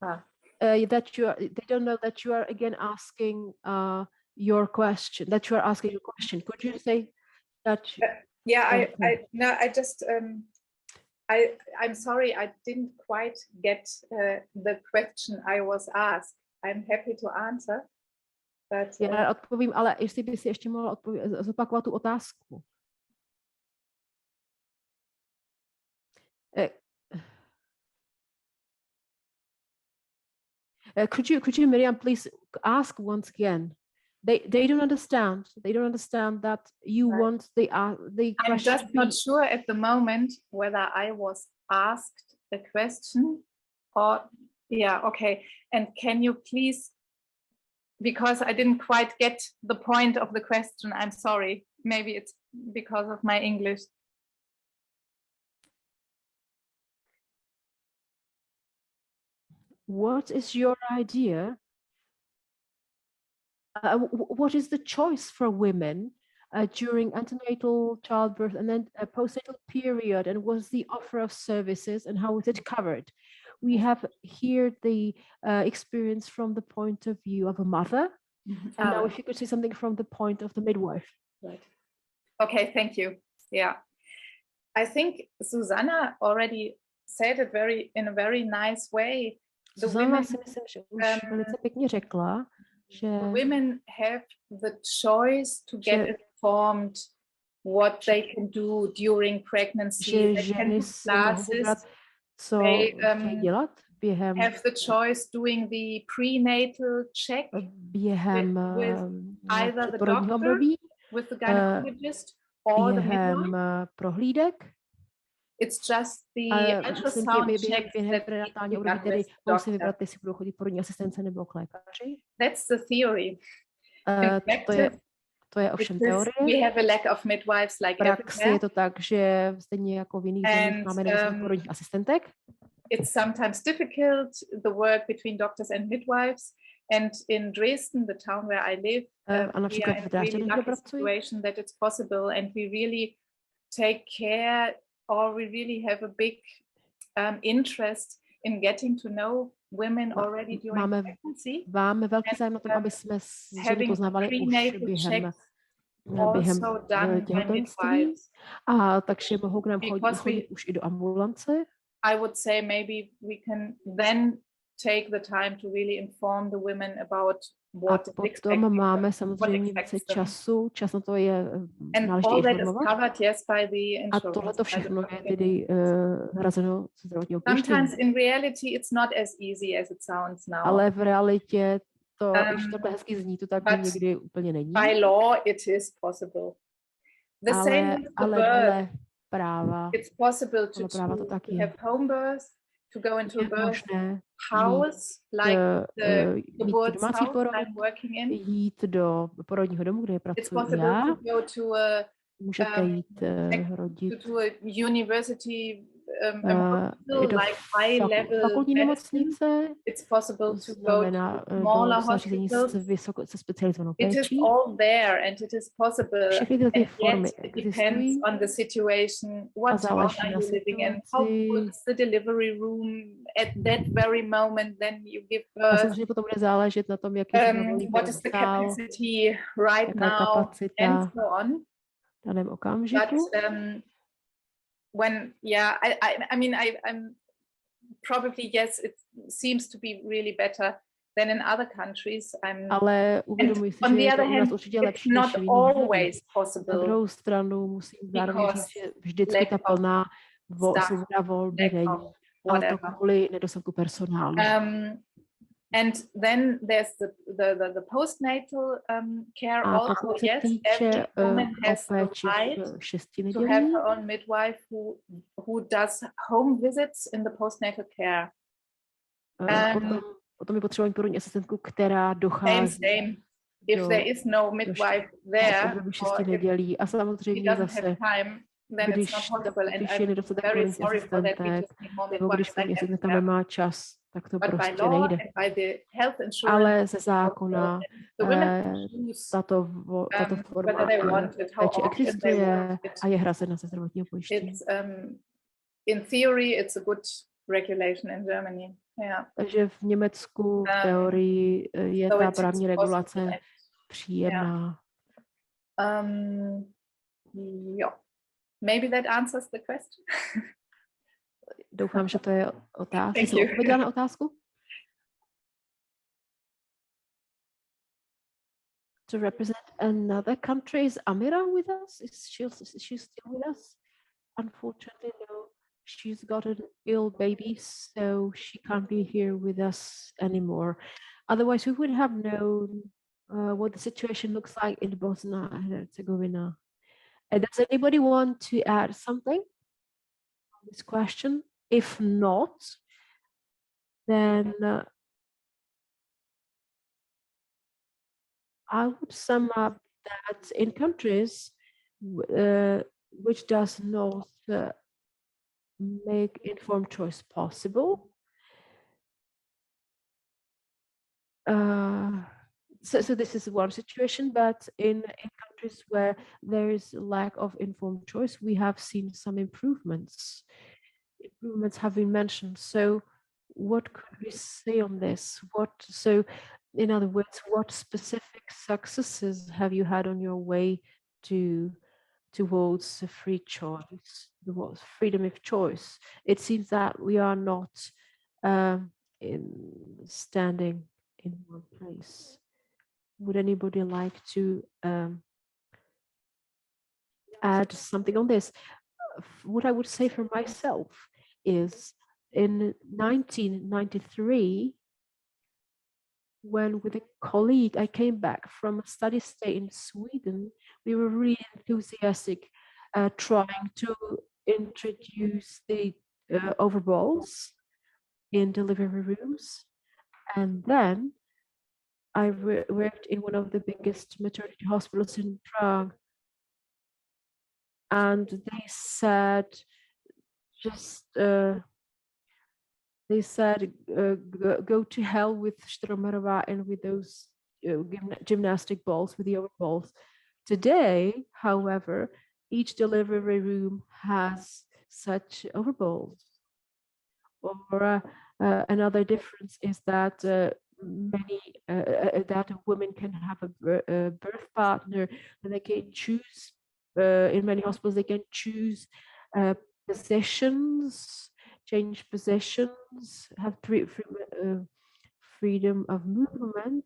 That they don't know that you are again asking your question. That you are asking your question. Could you say that? Yeah, I just I'm sorry, I didn't quite get the question I was asked. I'm happy to answer. But, já odpovím, ale jestli by si ještě mohla zopakovat tu otázku. Could you, Miriam, please ask once again? They don't understand. They don't understand that you want the question. I'm just not sure at the moment whether I was asked a question or yeah, okay. And can you please, because I didn't quite get the point of the question, I'm sorry. Maybe it's because of my English. What is your idea what is the choice for women during antenatal, childbirth, and then a postnatal period, and what's the offer of services and how is it covered? We have here the experience from the point of view of a mother. And now if you could say something from the point of the midwife. Right. Okay, thank you. Yeah. I think Susanna already said it in a very nice way. The women, si myslím, že už velice pěkně řekla, že women have the choice to get informed what they can do during pregnancy. They can do classes. Co chtějí dělat během have the choice doing the prenatal check with either the doctor, with the gynecologist, or the midwife. Prohlídek. It's just the ultrasound check that musí vybrat, jestli budou chodit porodní asistence nebo k lékaři. That's the theory. To je ovšem teorie. We have a lack of midwives like praxi je to tak, že stejně jako v jiných zemích máme nedostatek porodních asistentek. It's sometimes difficult, the work between doctors and midwives. And in Dresden, the town where I live, we are in a really lucky situation that it's possible, and we really take care, or we really have a big interest in getting to know women already during pregnancy. Máme velký zájem na tom, aby jsme ženy poznávali už během těhotenství. A takže mohou k nám chodit už i do ambulance. I would say maybe we can then take the time to really inform the women about what is expected. A potom máme samozřejmě více času, čas na to je náležitě informovat. A tohle to všechno je tedy hrazeno ze zdravotního pojištění. Sometimes in reality it's not as easy as it sounds now. Ale v realitě to, když to hezky zní, to tak někdy úplně není. By law it is possible. The same with the birth. Práva. It's possible to have home birth, to go into a birth house, like the board's house I'm working in. Jít do porodního domu, kde pracuji já. It's possible to go to a můžete jít rodit to a university, like high level fakultní nemocnice. It's possible to go to smaller hospitals. Se specializovanou péčí. It is all there and it is possible. Všechny ty formy it depends on the situation. What town are you living in? How full is the delivery room at that very moment? Then you give birth. Samozřejmě potom bude záležet na tom, jaký what is the capacity right now and so on. V daném okamžiku. But when I mean I'm probably yes it seems to be really better than in other countries. Ale uvědomuji si, že je to u nás určitě lepší než v jiných zemích. Na druhou stranu musím zároveň říct, že vždycky ta plná svoboda volby není. Ale to kvůli nedostatku personálu. And then there's the postnatal care also. Yes, every woman has the right to have her own midwife who does home visits in the postnatal care. Potom je potřeba porodní asistentku, která dochází. Same. If there is no midwife there, nedělí. A samozřejmě zase, když je nedostatek porodních asistentek, nebo když paní asistentka nemá čas, tak to prostě nejde. Ale ze zákona tato forma péče existuje a je hrazena ze zdravotního pojištění. In theory, it's a good regulation in Germany. Yeah. Takže v Německu v teorii je ta právní regulace příjemná. Yeah. Maybe that answers the question. Doufám, že to je otázka. Jsem odpověděla na otázku? To represent another country, is Amira with us? Is she still with us? Unfortunately, no. She's got an ill baby, so she can't be here with us anymore. Otherwise, we would have known what the situation looks like in Bosnia and Herzegovina. Does anybody want to add something on this question? If not, then I would sum up that in countries which does not make informed choice possible, so this is one situation, but in countries where there is lack of informed choice, we have seen some improvements. Improvements have been mentioned. So what could we say on this? So in other words, what specific successes have you had on your way towards a free choice, towards freedom of choice? It seems that we are not standing in one place. Would anybody like to add something on this? What I would say for myself is in 1993, when with a colleague, I came back from a study stay in Sweden, we were really enthusiastic trying to introduce the overballs in delivery rooms. And then I worked in one of the biggest maternity hospitals in Prague. And they said, go to hell with Stromerova and with those gymnastic balls, with the overballs. Today, however, each delivery room has such overballs. Or another difference is that that a woman can have a birth partner, and they can choose. In many hospitals, they can choose positions, change positions, have freedom of movement.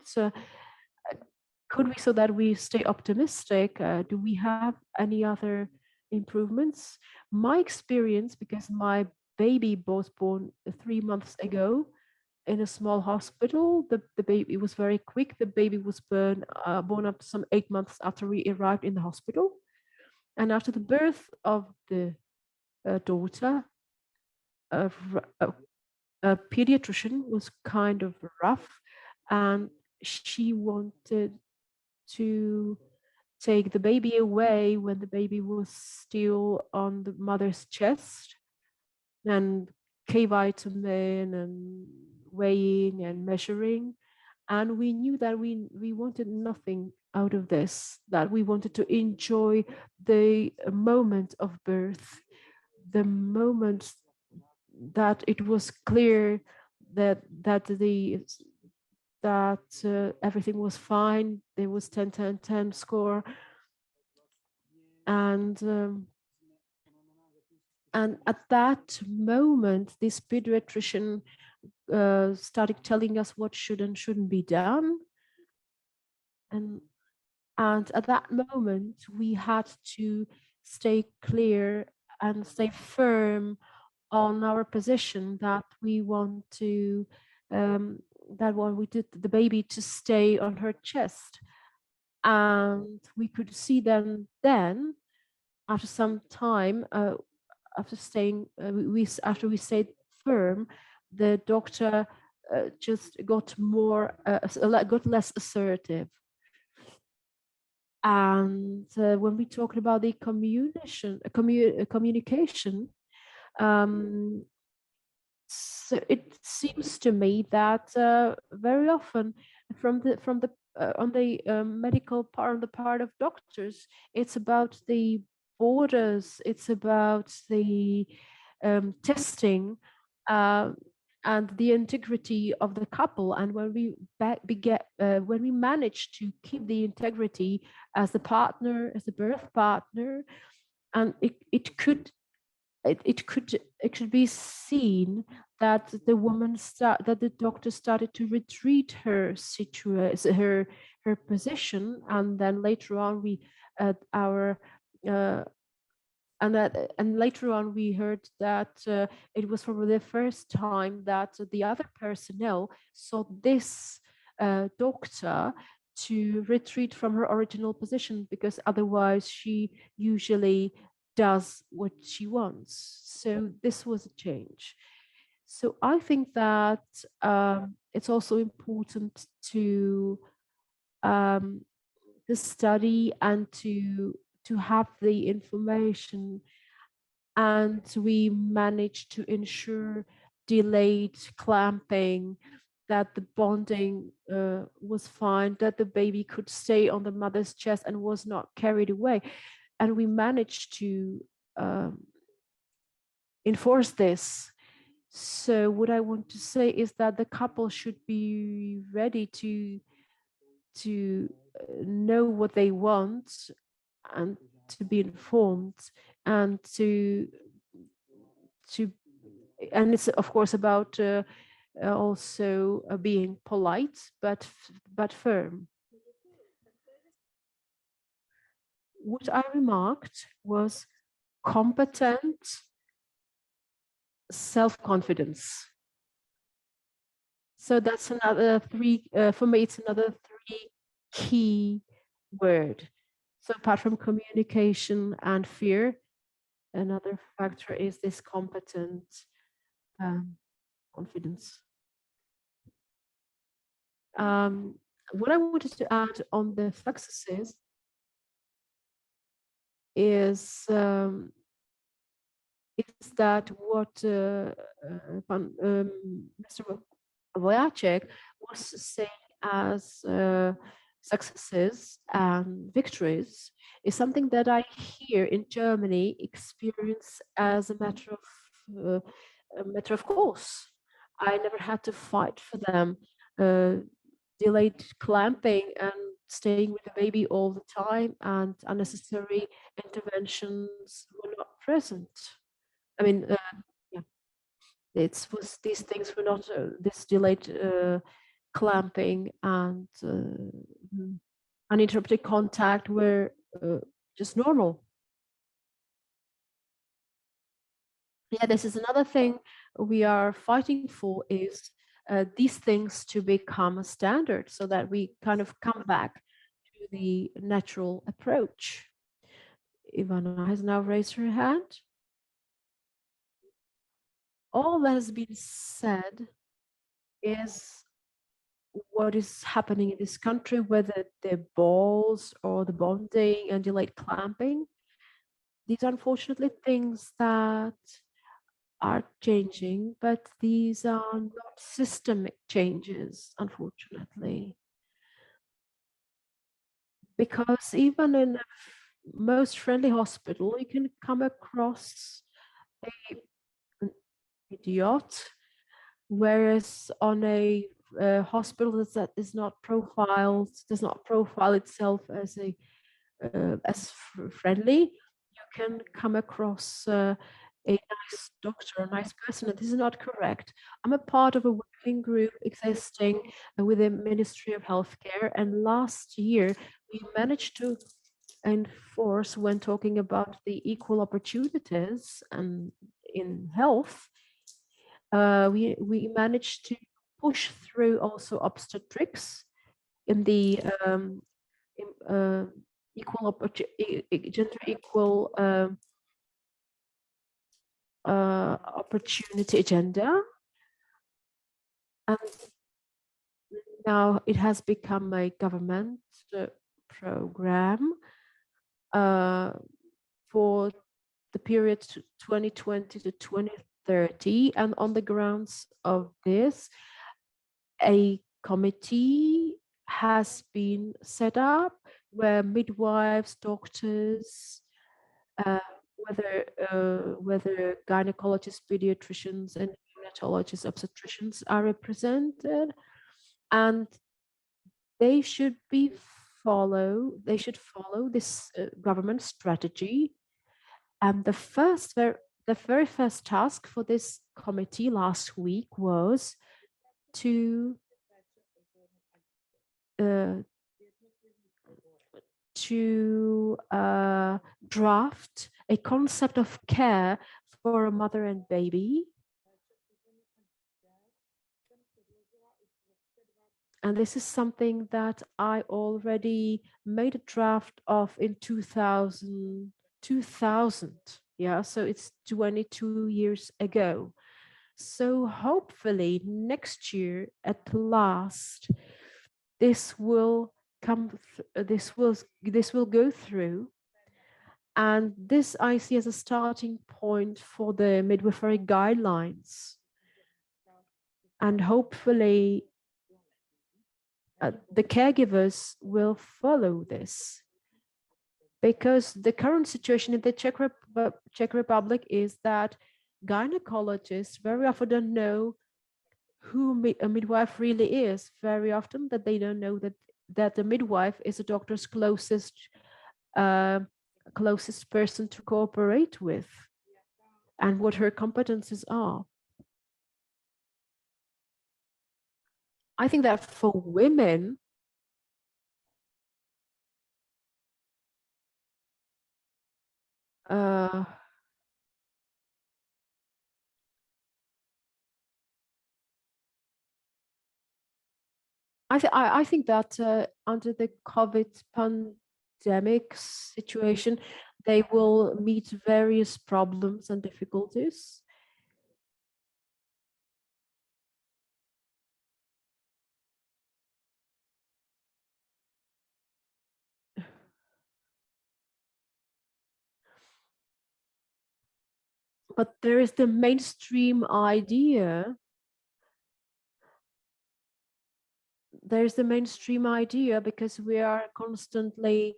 Could we, so that we stay optimistic, do we have any other improvements? My experience, because my baby was born 3 months ago in a small hospital, the baby was very quick. The baby was born up to some 8 months after we arrived in the hospital. And after the birth of the daughter, a pediatrician was kind of rough, and she wanted to take the baby away when the baby was still on the mother's chest, and K-vitamin and weighing and measuring. And we knew that we wanted nothing out of this, that we wanted to enjoy the moment of birth, the moment that it was clear that everything was fine. There was 10-10-10 score, and at that moment, this pediatrician started telling us what should and shouldn't be done, and at that moment we had to stay clear and stay firm on our position that we want to we did the baby to stay on her chest. And we could see then after some time, after we stayed firm, the doctor just got less assertive. And when we talked about the communication, so it seems to me that very often on the medical part, on the part of doctors, it's about the borders, it's about the testing and the integrity of the couple. And when we manage to keep the integrity as the partner, as the birth partner, and it could be seen that the doctor started to retreat her position, and then later on later on we heard that it was probably the first time that the other personnel saw this doctor to retreat from her original position, because otherwise she usually does what she wants. So this was a change. So I think that it's also important to study and to have the information, and we managed to ensure delayed clamping that the bonding was fine, that the baby could stay on the mother's chest and was not carried away. And we managed to enforce this. So what I want to say is that the couple should be ready to know what they want and to be informed and and it's of course about also being polite but firm. What I remarked was competent self-confidence. So that's another three, for me, it's another three key word. So apart from communication and fear, another factor is this competent confidence. What I wanted to add on the successes is that what Mr. WOCHE was saying as successes and victories is something that I here in Germany experience as a matter of course. I never had to fight for them. Delayed clamping and staying with the baby all the time and unnecessary interventions were not present. I mean, yeah, these things were not this delayed clamping and uninterrupted contact were just normal. Yeah, this is another thing we are fighting for is these things to become a standard so that we kind of come back to the natural approach. Ivana has now raised her hand. All that has been said is what is happening in this country, whether the balls or the bonding and delayed clamping. These are unfortunately things that are changing, but these are not systemic changes, unfortunately. Because even in the most friendly hospital, you can come across an idiot, whereas on a hospital that is not profiled, does not profile itself as friendly, you can come across a nice doctor, a nice person, and this is not correct. I'm a part of a working group existing with the Ministry of Healthcare, and last year we managed to enforce, when talking about the equal opportunities and in health, we managed to push through also obstetrics in the gender equal opportunity agenda, and now it has become a government program for the period 2020 to 2030, and on the grounds of this, a committee has been set up where midwives, doctors, whether gynecologists, pediatricians, and neonatologists, obstetricians are represented, and they should follow this government strategy. And the very first task for this committee last week was to draft a concept of care for a mother and baby. And this is something that I already made a draft of in 2000. Yeah, so it's 22 years ago. So hopefully next year at last, this will go through, and this I see as a starting point for the midwifery guidelines, and hopefully the caregivers will follow this, because the current situation in the Czech Republic is that gynecologists very often don't know who a midwife really is. Very often that they don't know that the midwife is a doctor's closest person to cooperate with, and what her competences are. I think that for women, I think that under the COVID pandemic situation, they will meet various problems and difficulties. But there is the mainstream idea. There's the mainstream idea because we are constantly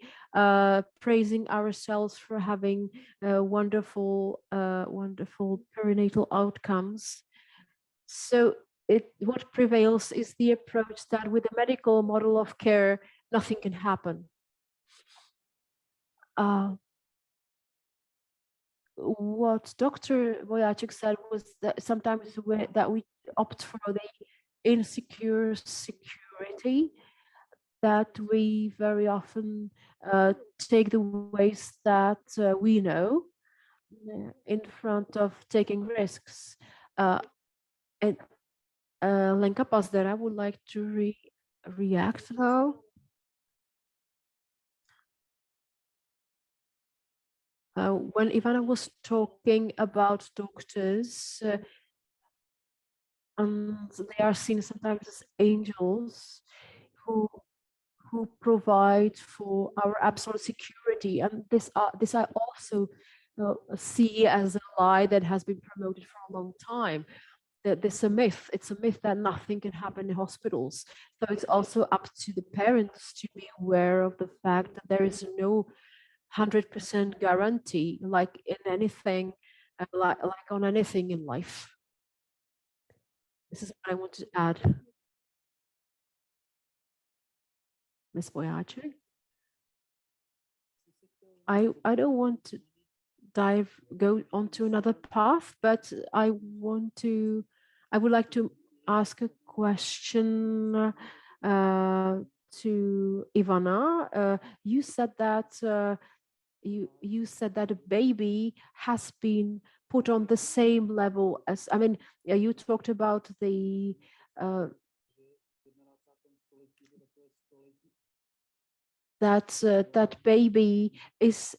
praising ourselves for having wonderful perinatal outcomes. So what prevails is the approach that with the medical model of care, nothing can happen. What Dr. Wojciech said was that sometimes that we opt for the insecure security, that we very often take the ways that we know in front of taking risks. And Lenka Pazdera would like to react now. When Ivana was talking about doctors, and they are seen sometimes as angels who provide for our absolute security, and this I also see as a lie that has been promoted for a long time. That there's a myth. It's a myth that nothing can happen in hospitals. So it's also up to the parents to be aware of the fact that there is no 100% guarantee, like in anything, like on anything in life. This is what I want to add. Ms. Wojciech? I don't want to go onto another path, but I would like to ask a question to Ivana. You said that you said that a baby has been put on the same level as, I mean, you talked about the that baby is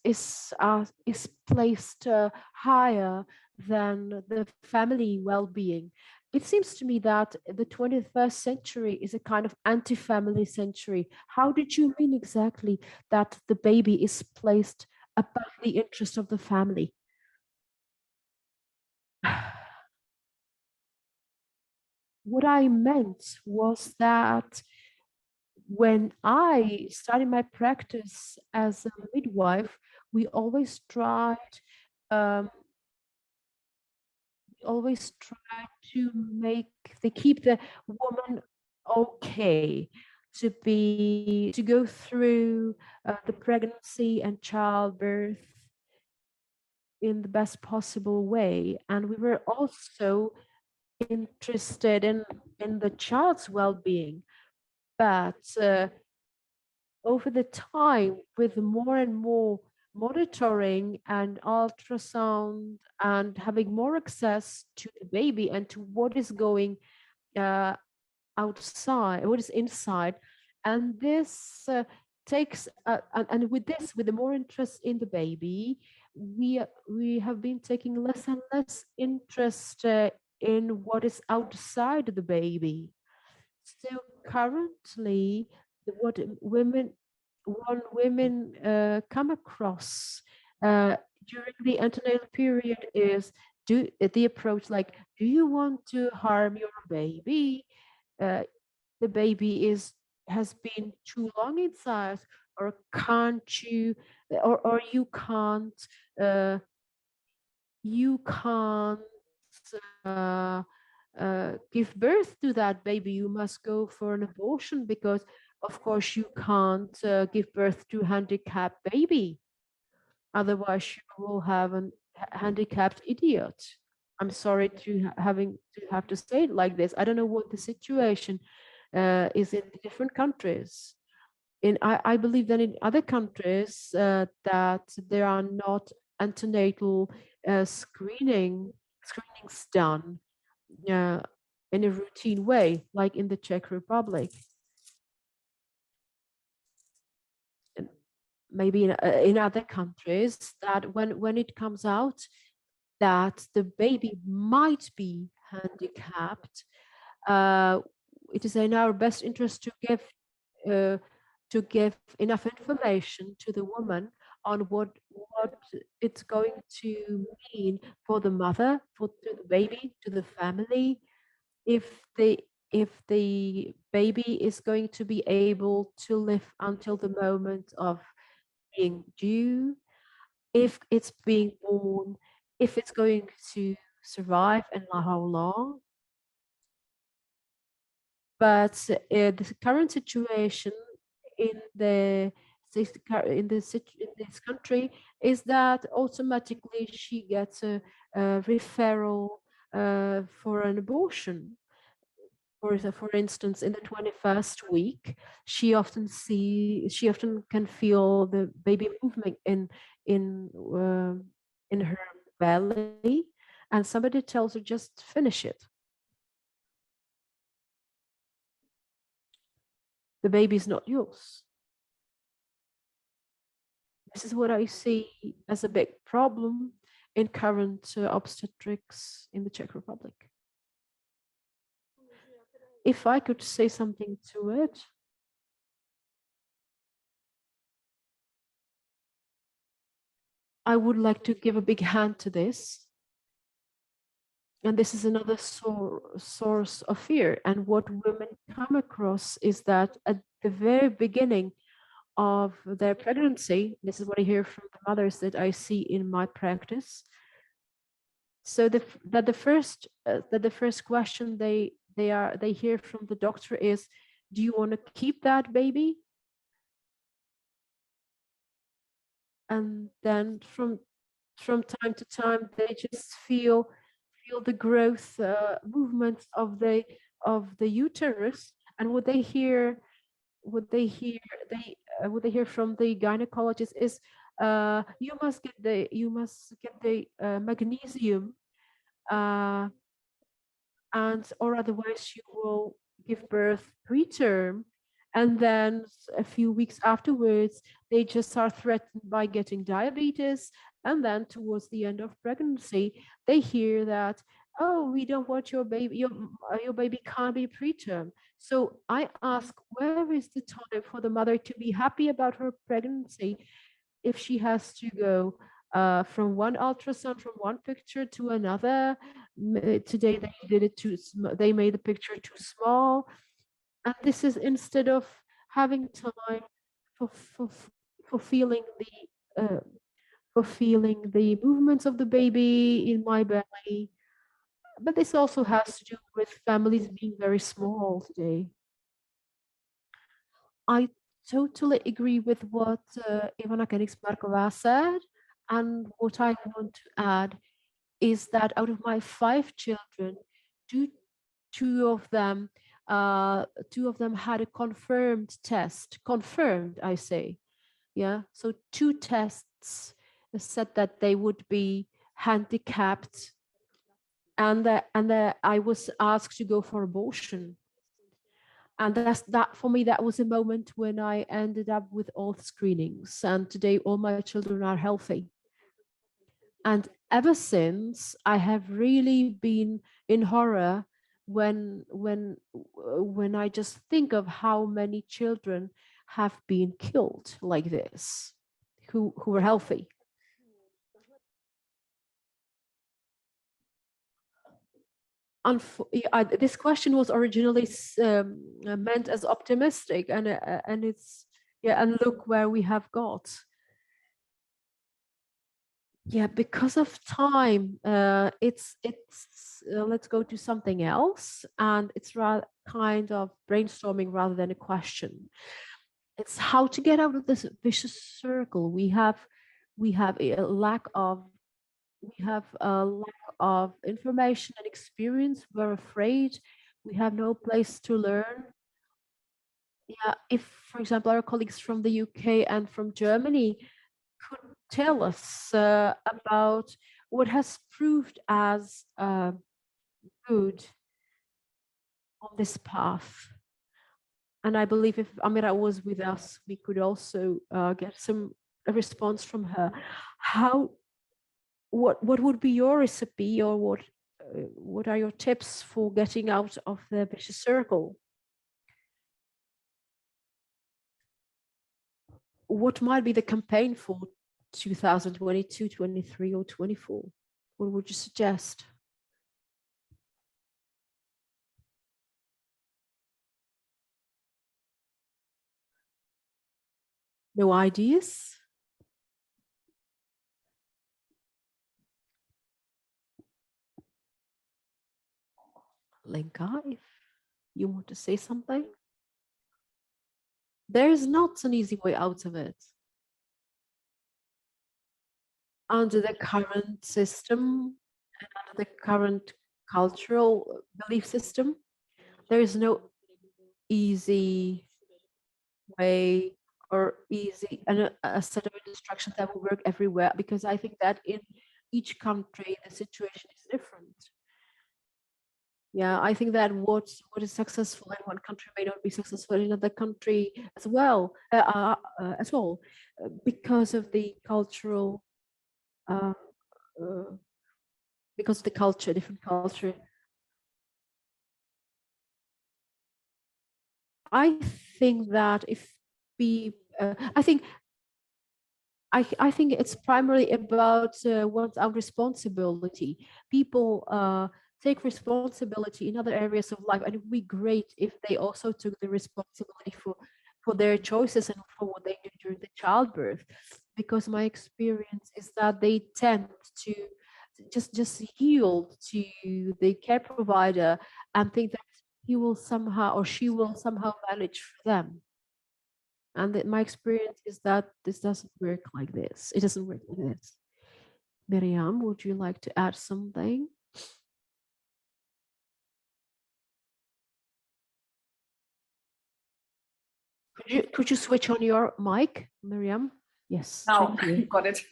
placed higher than the family well-being. It seems to me that the 21st century is a kind of anti-family century. How did you mean exactly that the baby is placed above the interest of the family? What I meant was that when I started my practice as a midwife, we always tried to keep the woman okay, to go through the pregnancy and childbirth in the best possible way. And we were also interested in the child's well-being. But over the time, with more and more monitoring and ultrasound and having more access to the baby and to what is going outside, what is inside, and this takes and with the more interest in the baby, we have been taking less and less interest in what is outside the baby. So currently, what women come across during the antenatal period is the approach like, do you want to harm your baby? The baby is has been too long inside, or can't you, or you can't give birth to that baby, you must go for an abortion, because of course you can't give birth to a handicapped baby, otherwise you will have a handicapped idiot. I'm sorry to have to say it like this. I don't know what the situation is in different countries. I believe that in other countries that there are not antenatal screenings done in a routine way, like in the Czech Republic. And maybe in other countries, that when it comes out that the baby might be handicapped, it is in our best interest to give enough information to the woman on what it's going to mean for the mother, to the baby, to the family, if the baby is going to be able to live until the moment of being due, if it's being born, if it's going to survive and how long. But the current situation in this country is that automatically she gets a referral for an abortion. For instance, in the 21st week, she often can feel the baby movement in her belly, and somebody tells her, just finish it. The baby is not yours. This is what I see as a big problem in current obstetrics in the Czech Republic. If I could say something to it, I would like to give a big hand to this. And this is another source of fear. And what women come across is that at the very beginning of their pregnancy, this is what I hear from the mothers that I see in my practice. So that the first question they hear from the doctor is, do you want to keep that baby? And then from time to time, they just feel the growth movements of the uterus, and what they hear from the gynecologist is, you must get the magnesium, and or otherwise you will give birth preterm. And then a few weeks afterwards, they just are threatened by getting diabetes. And then towards the end of pregnancy, they hear that, oh, we don't want your baby, your baby can't be preterm. So I ask, where is the time for the mother to be happy about her pregnancy if she has to go from one ultrasound, from one picture to another? Today they did it they made the picture too small. And this is instead of having time for feeling the movements of the baby in my belly. But this also has to do with families being very small today. I totally agree with what Ivana Koenigsmarková said, and what I want to add is that out of my 5 children, two of them had a confirmed test. Confirmed, I say. Yeah. So 2 tests said that they would be handicapped, and I was asked to go for abortion. And that for me, that was a moment when I ended up with all screenings, and today all my children are healthy. And ever since, I have really been in horror when I just think of how many children have been killed like this, who were healthy. this question was originally meant as optimistic, and it's and look where we have got. Yeah, because of time, it's let's go to something else, and it's kind of brainstorming rather than a question. It's how to get out of this vicious circle. We have a lack of information and experience. We're afraid. We have no place to learn. Yeah, if, for example, our colleagues from the UK and from Germany could tell us about what has proved as good on this path. And I believe if Amira was with us, we could also get a response from her. What would be your recipe, or what are your tips for getting out of the vicious circle? What might be the campaign for 2022, 23, or 24? What would you suggest? No ideas? Lenka, if you want to say something. There is not an easy way out of it. Under the current system and under the current cultural belief system, there is no easy way or easy and a set of instructions that will work everywhere, because I think that in each country the situation is different. Yeah, I think that what is successful in one country may not be successful in another country as well, because of the cultural, because of the culture, different culture. I think that if we, I think it's primarily about one's own responsibility. People take responsibility in other areas of life, and it would be great if they also took the responsibility for their choices and for what they do during the childbirth, because my experience is that they tend to just yield to the care provider and think that he will somehow or she will somehow manage for them. And that my experience is that this doesn't work like this. It doesn't work like this. Miriam, would you like to add something? Could you switch on your mic, Miriam? Yes. Now, got it.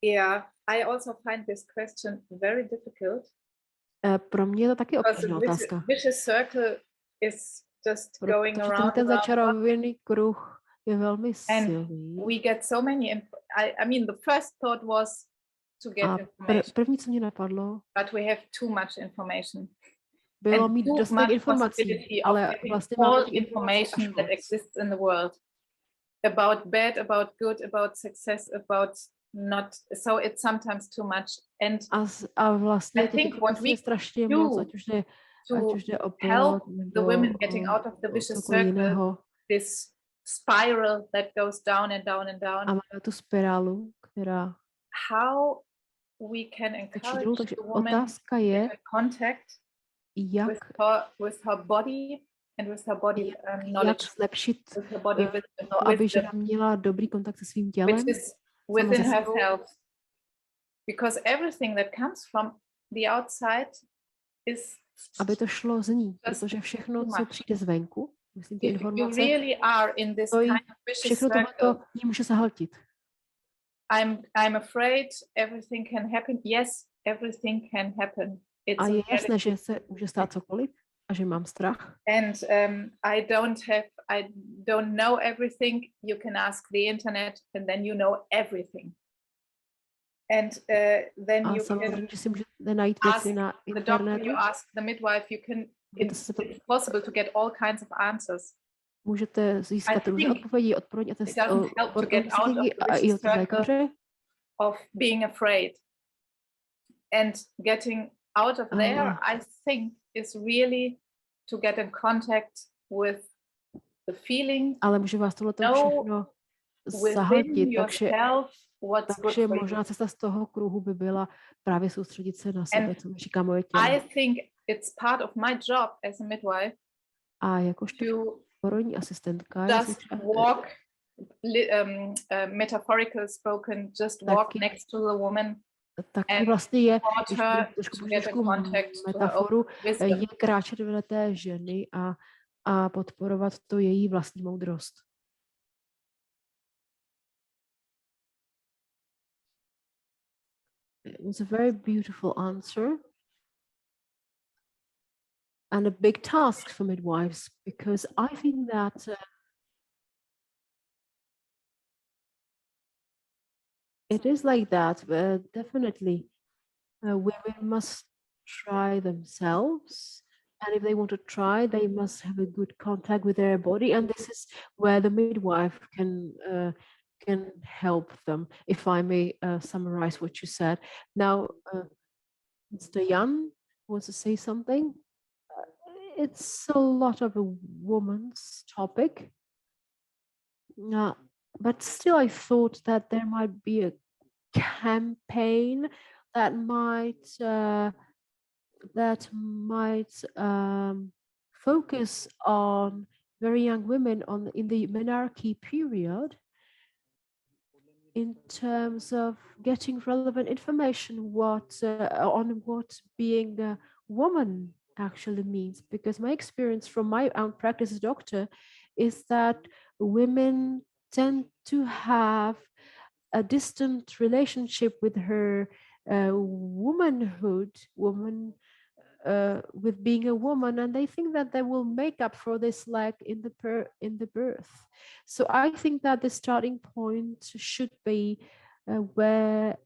Yeah, I also find this question very difficult. Pro mě je to taky obtížná otázka. Vicious circle is just going around. Ten začarovaný kruh je velmi silný. We get so many. I mean, the first thought was to get information. První, co mě napadlo, but we have too much information. Bylo mít dostatek informací, ale vlastně all information that exists in the world about bad, about good, about success, about not. So it's sometimes too much. And vlastně I think what we strašně do moc, ať už jde o help the women getting out of the vicious circle, this spiral that goes down and down and down. A má tu spirálu, která... How we can encourage the woman to get contact with her body and with her body knowledge. Jak zlepšit to, aby žena měla dobrý kontakt se svým tělem, which is within herself. Because everything that comes from the outside is... Aby to šlo z ní, protože všechno, co přijde zvenku, myslím, ty informace, really are in this kind of vicious všechno tohleto jí může zahltit. I'm afraid everything can happen. Yes, everything can happen. A je jasné, že se může stát cokoliv a že mám strach. And I don't know everything. You can ask the internet and then you know everything. And then you can ask the doctor, you ask the midwife, it's possible to get all kinds of answers. Můžete získat různé odpovědi od porodnice a i od lékaře. Of being afraid. And getting out of there, I think, is really to get in contact with the feeling, Ale může vás tohle všechno zahltit, takže možná cesta z toho kruhu by byla právě soustředit se na sebe, co mi říká moje tělo. I think it's part of my job as a midwife. A jakožto porodní asistentka, just walk, metaphorical spoken, just walk next to the woman. Taky vlastně je, trošku metaforu, je kráčet vedle té ženy a podporovat to její vlastní moudrost. It was a very beautiful answer and a big task for midwives, because I think that it is like that. Definitely, women must try themselves, and if they want to try, they must have a good contact with their body, and this is where the midwife can help them. If I may summarize what you said. Now, Mr. Jan wants to say something. It's a lot of a woman's topic, but still I thought that there might be a campaign that might focus on very young women in the menarche period, in terms of getting relevant information on what being a woman actually means. Because my experience from my own practice as a doctor is that women tend to have a distant relationship with her with being a woman, and they think that they will make up for this lack in the birth. So I think that the starting point should be when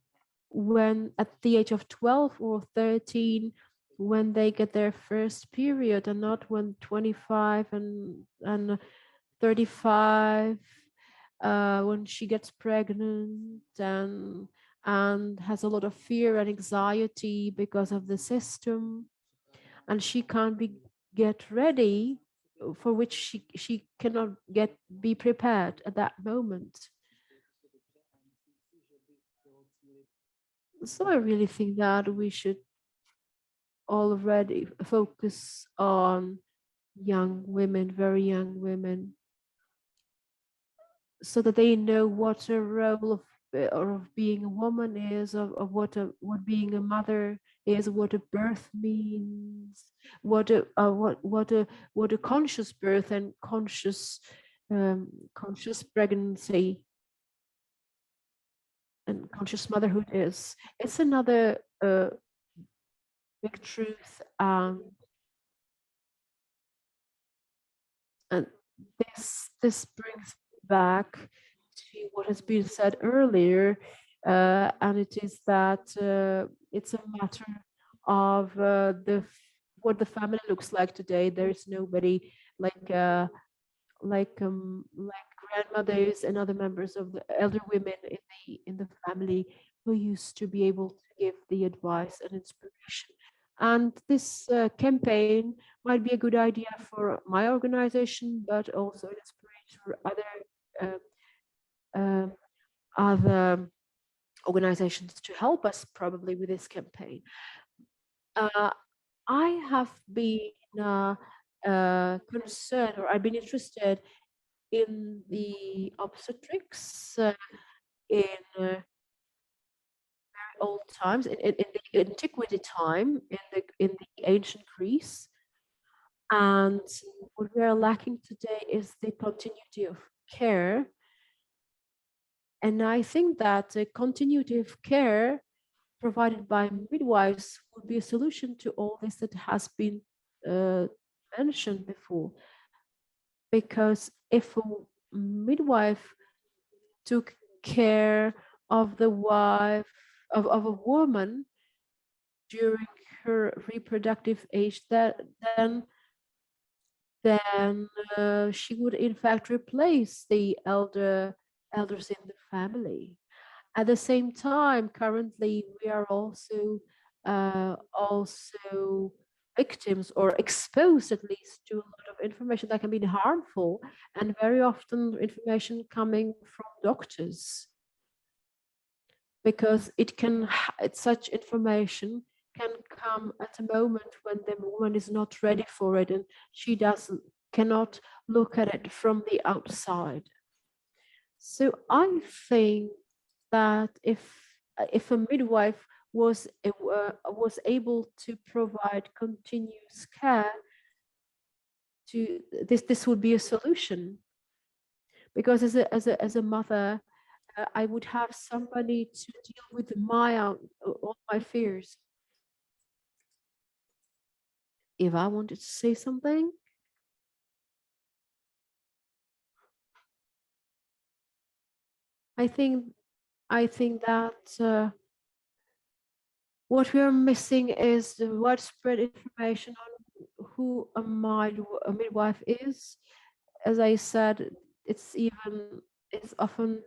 at the age of 12 or 13, when they get their first period, and not when 25 and 35, when she gets pregnant and has a lot of fear and anxiety because of the system, and she can't get ready, for which she cannot be prepared at that moment. So I really think that we should already focus on young women, very young women, so that they know what a role of being a woman is, of what being a mother is, what a birth means, what a conscious birth and conscious pregnancy and conscious motherhood is. It's another big truth, and this brings me back to what has been said earlier, and it is that it's a matter of what the family looks like today. There is nobody like grandmothers and other members of the elder women in the family who used to be able to give the advice and inspiration. And this campaign might be a good idea for my organization, but also an inspiration for other organizations to help us probably with this campaign. I have been concerned, or I've been interested in the obstetrics in very old times, in the antiquity time, in the ancient Greece. And what we are lacking today is the continuity of care. And I think that the continuity of care provided by midwives would be a solution to all this that has been mentioned before. Because if a midwife took care of the wife of a woman during her reproductive age, then she would in fact replace the elders in the family. At the same time, currently we are also also victims or exposed at least to a lot of information that can be harmful, and very often information coming from doctors, because such information can come at a moment when the woman is not ready for it and she cannot look at it from the outside. So I think that if a midwife was able to provide continuous care to this would be a solution, because as a mother, I would have somebody to deal with all my fears. If I wanted to say something. I think that what we are missing is the widespread information on who a midwife is. As I said, it's often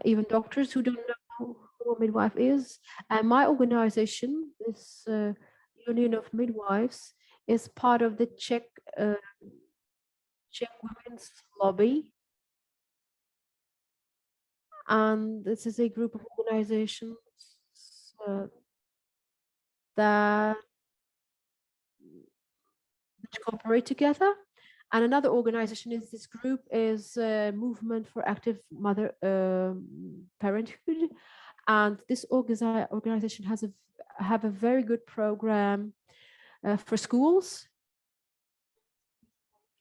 even doctors who don't know who a midwife is. And my organization, this Union of Midwives, is part of the Czech women's lobby. And this is a group of organizations that cooperate together. And another organization is this group is Movement for Active Mother Parenthood. And this organization have a very good program for schools.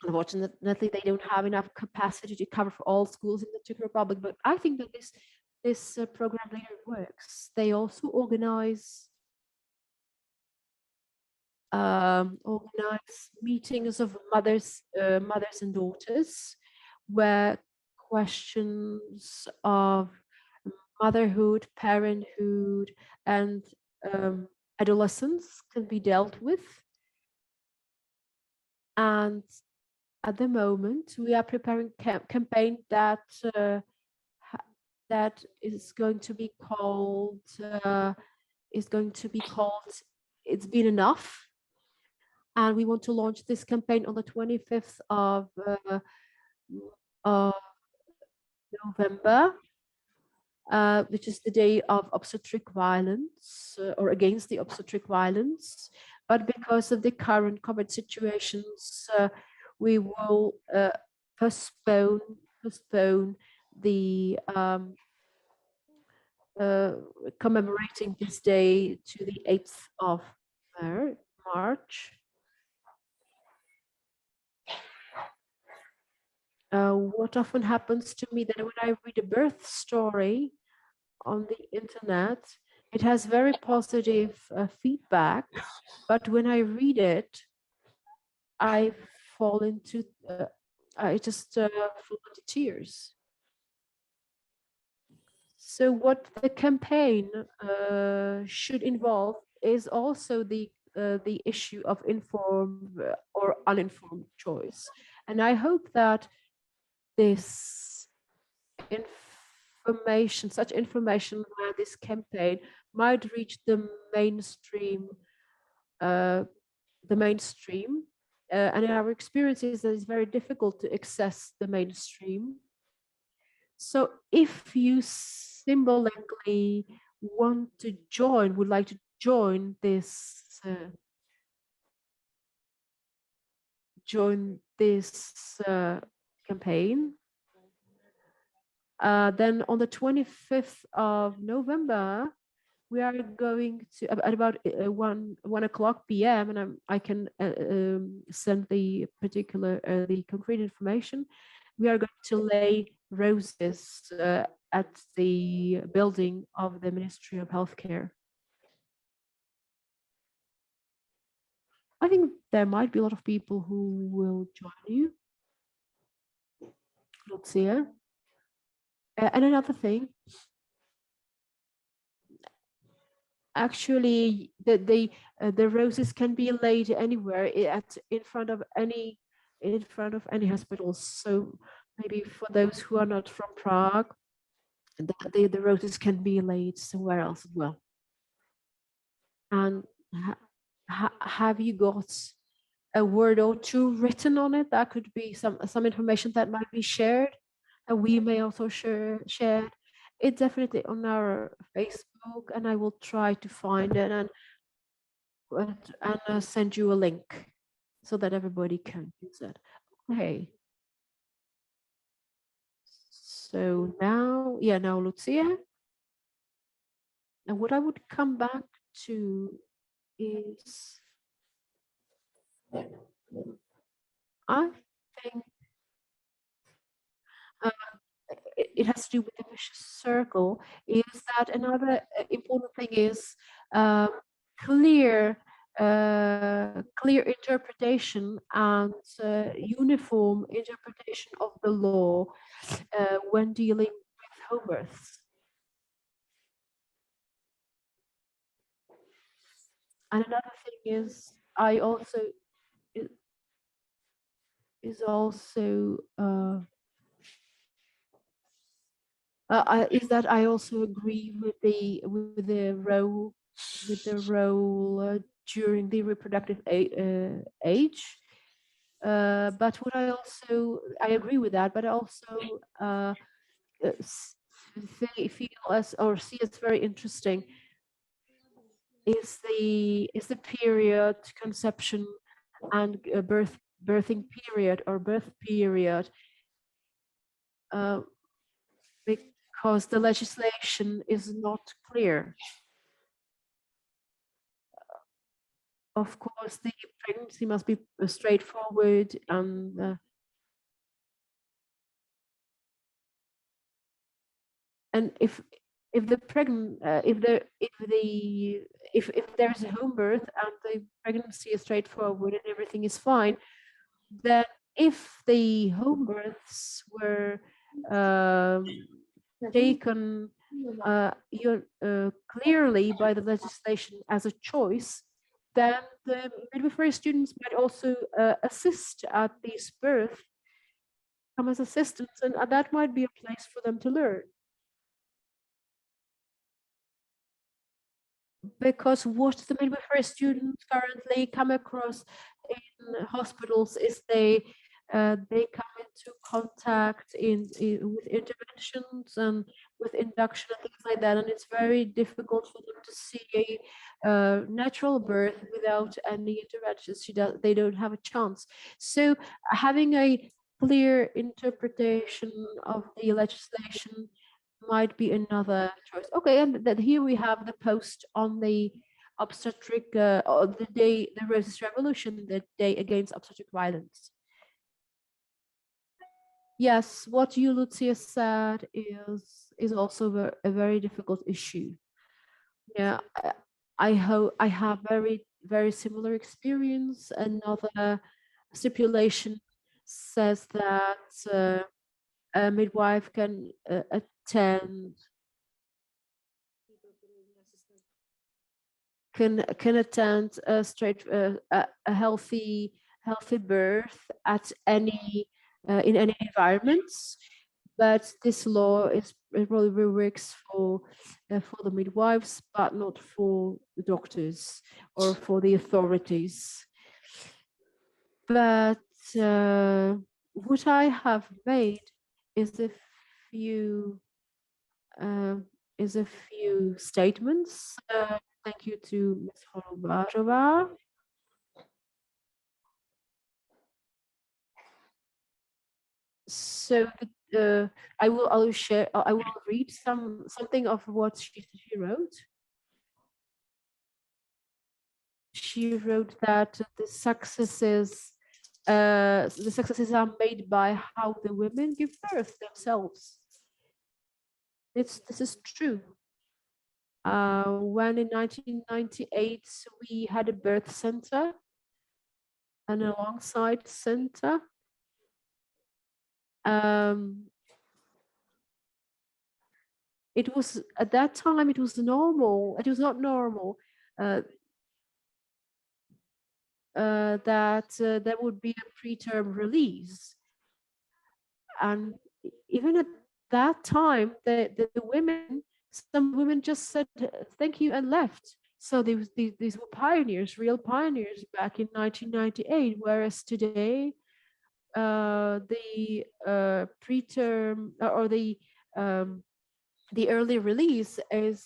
Unfortunately, they don't have enough capacity to cover for all schools in the Czech Republic, but I think that this program later works. They also organize meetings of mothers and daughters, where questions of motherhood, parenthood, and adolescence can be dealt with. And at the moment, we are preparing a campaign that is going to be called "It's Been Enough," and we want to launch this campaign on the 25th of November, which is the day of obstetric violence or against the obstetric violence. But because of the current COVID situations, we will postpone the commemorating this day to the 8th of March. What often happens to me that when I read a birth story on the internet, it has very positive feedback, but when I read it, I fall into tears. So what the campaign should involve is also the issue of informed or uninformed choice, and I hope that this such information via this campaign might reach the mainstream. And in our experiences, it is very difficult to access the mainstream. So if you symbolically would like to join this campaign, then on the 25th of November, we are going to at about 1:00 p.m. and I can send the concrete information. We are going to lay roses at the building of the Ministry of Healthcare. I think there might be a lot of people who will join you. Lucia. And another thing, actually, the roses can be laid anywhere in front of any hospitals. So maybe for those who are not from Prague, the roses can be laid somewhere else as well. And have you got a word or two written on it? That could be some information that might be shared, and we may also share it definitely on our Facebook, and I will try to find it and send you a link so that everybody can use it. Okay. So now, now Lucia. And what I would come back to is, I think it has to do with the vicious circle, is that another important thing is clear interpretation and uniform interpretation of the law when dealing with home births. And another thing is, I also is that I also agree with the role during the reproductive age. But what I agree with that, but I also feel as or see as very interesting is the period, conception and birthing period or birth period, because the legislation is not clear. Of course, the pregnancy must be straightforward, and if the pregnant if there is a home birth and the pregnancy is straightforward and everything is fine, then if the home births were taken clearly by the legislation as a choice, then the midwifery students might also assist at this birth, come as assistants, and that might be a place for them to learn. Because what the midwifery students currently come across in hospitals is they come into contact with interventions and with induction and things like that, and it's very difficult for them to see a natural birth without any interventions. They don't have a chance. So having a clear interpretation of the legislation might be another choice. Okay, and then here we have the post on the obstetric, on the Roses Revolution, the Day Against Obstetric Violence. Yes, what you, Lucia, said is also a very difficult issue. Yeah, I have very similar experience. Another stipulation says that a midwife can attend a healthy birth at any in any environments, but this law probably works for the midwives, but not for the doctors or for the authorities. But what I have made is a few statements. Thank you to Ms. Holobarova. So I will read something of what she wrote. She wrote that the successes are made by how the women give birth themselves. This is true. When in 1998 we had a birth center, an alongside center. It was at that time it was normal. It was not normal that there would be a preterm release, and even at that time, the women, some women just said thank you and left. So these were pioneers, real pioneers back in 1998, whereas today the preterm or the early release is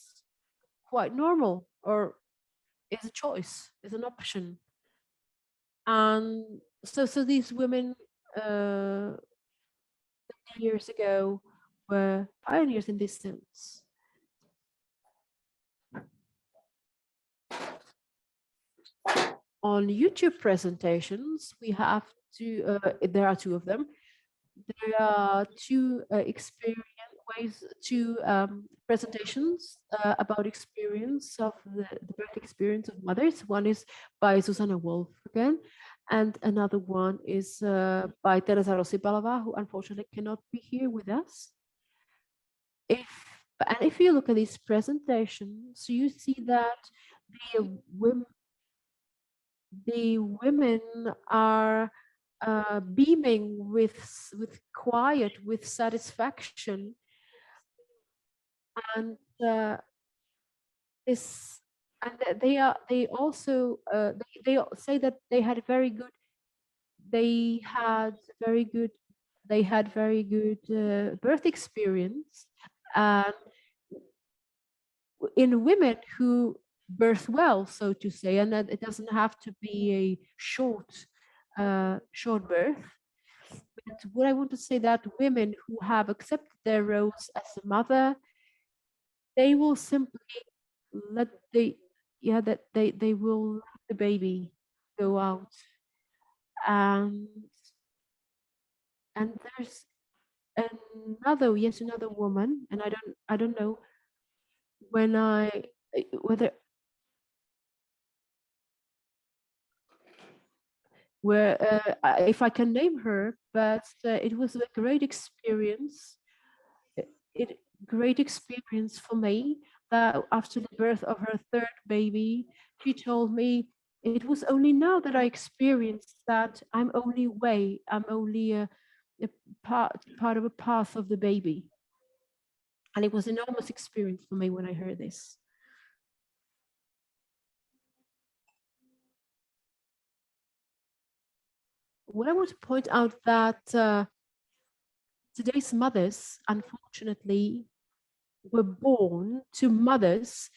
quite normal, or is a choice, is an option. And so these women years ago were pioneers in this sense. On YouTube presentations, we have to, there are two of them. There are two presentations about experience of the birth experience of mothers. One is by Susanna Wolf again, and another one is by Teresa Rosipalová, who unfortunately cannot be here with us. If you look at these presentations, you see that the women are beaming with quiet, with satisfaction, and they say that they had very good birth experience, and in women who birth well, so to say, and that it doesn't have to be a short birth. But what I want to say, that women who have accepted their roles as a mother, they will simply let they will let the baby go out, and there's another woman, and I don't know whether if I can name her, but it was a great experience. Great experience for me, that after the birth of her third baby, she told me, it was only now that I experienced that I'm only a part of a path of the baby. And it was an enormous experience for me when I heard this. What I want to point out, that today's mothers, unfortunately, were born to mothers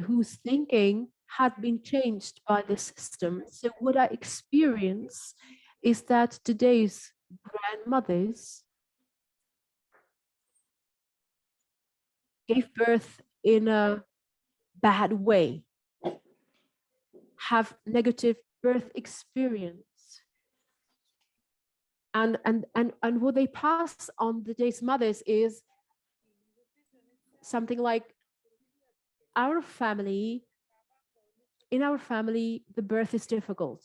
whose thinking had been changed by the system. So what I experience is that today's grandmothers gave birth in a bad way, have negative birth experience, and what they pass on today's mothers is something like, in our family the birth is difficult.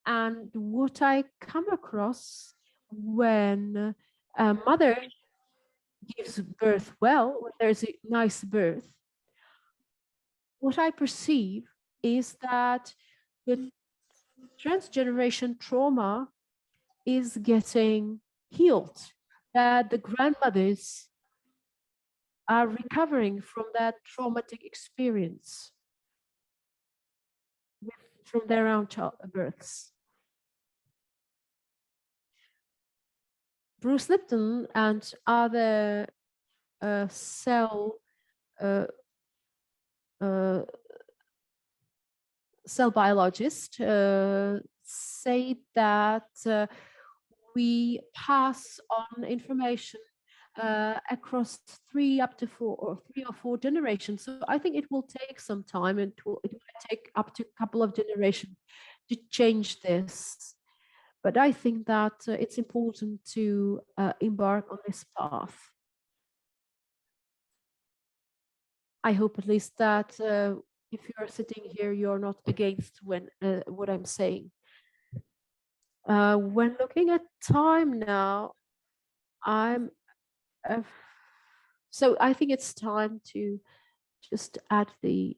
And what I come across when a mother gives birth well, when there's a nice birth, what I perceive is that the transgeneration trauma is getting healed, that the grandmothers are recovering from that traumatic experience from their own births. Bruce Lipton and other cell biologists say that we pass on information across 3 or 4 generations. So I think it will take some time, and it might take up to a couple of generations to change this. But I think that it's important to embark on this path. I hope at least that if you're sitting here, you're not against what I'm saying. When looking at time now, so I think it's time to just add the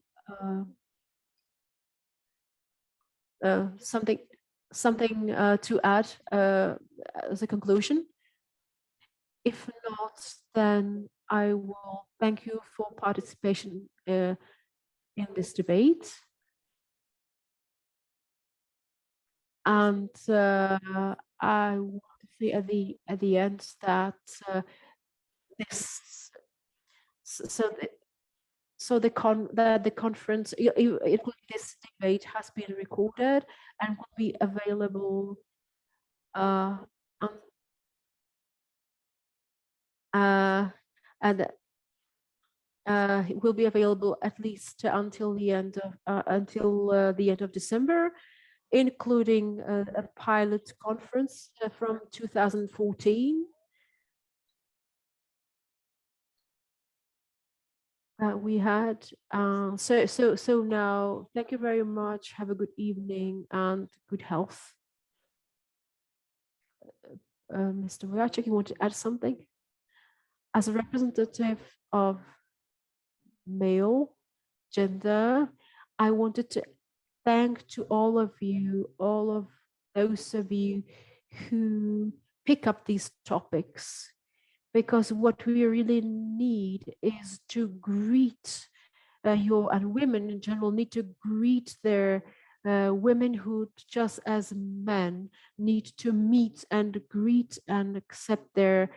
something to add as a conclusion. If not, then I will thank you for participation in this debate. And I want to say at the end that the conference, this debate has been recorded and will be available it will be available at least until the end of December, including a pilot conference from 2014 that we had. So now, thank you very much. Have a good evening and good health. Mr. Wojciech, you want to add something? As a representative of male gender, I wanted to thank to all of you, all of those of you who pick up these topics, because what we really need is to greet and women in general need to greet their womanhood just as men need to meet and greet and accept their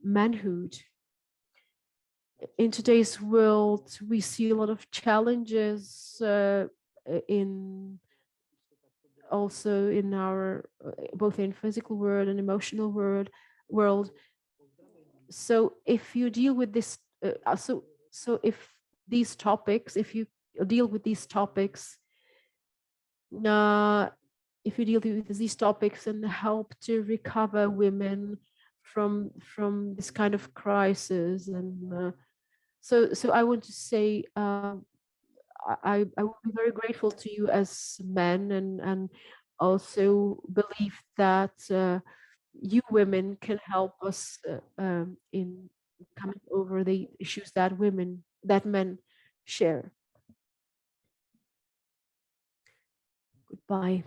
manhood. In today's world, we see a lot of challenges also in our both in physical world and emotional world. So if you deal with this, if you deal with these topics and help to recover women from this kind of crisis, and so I want to say I will be very grateful to you as men, and also believe that you women can help us in coming over the issues that men share. Goodbye.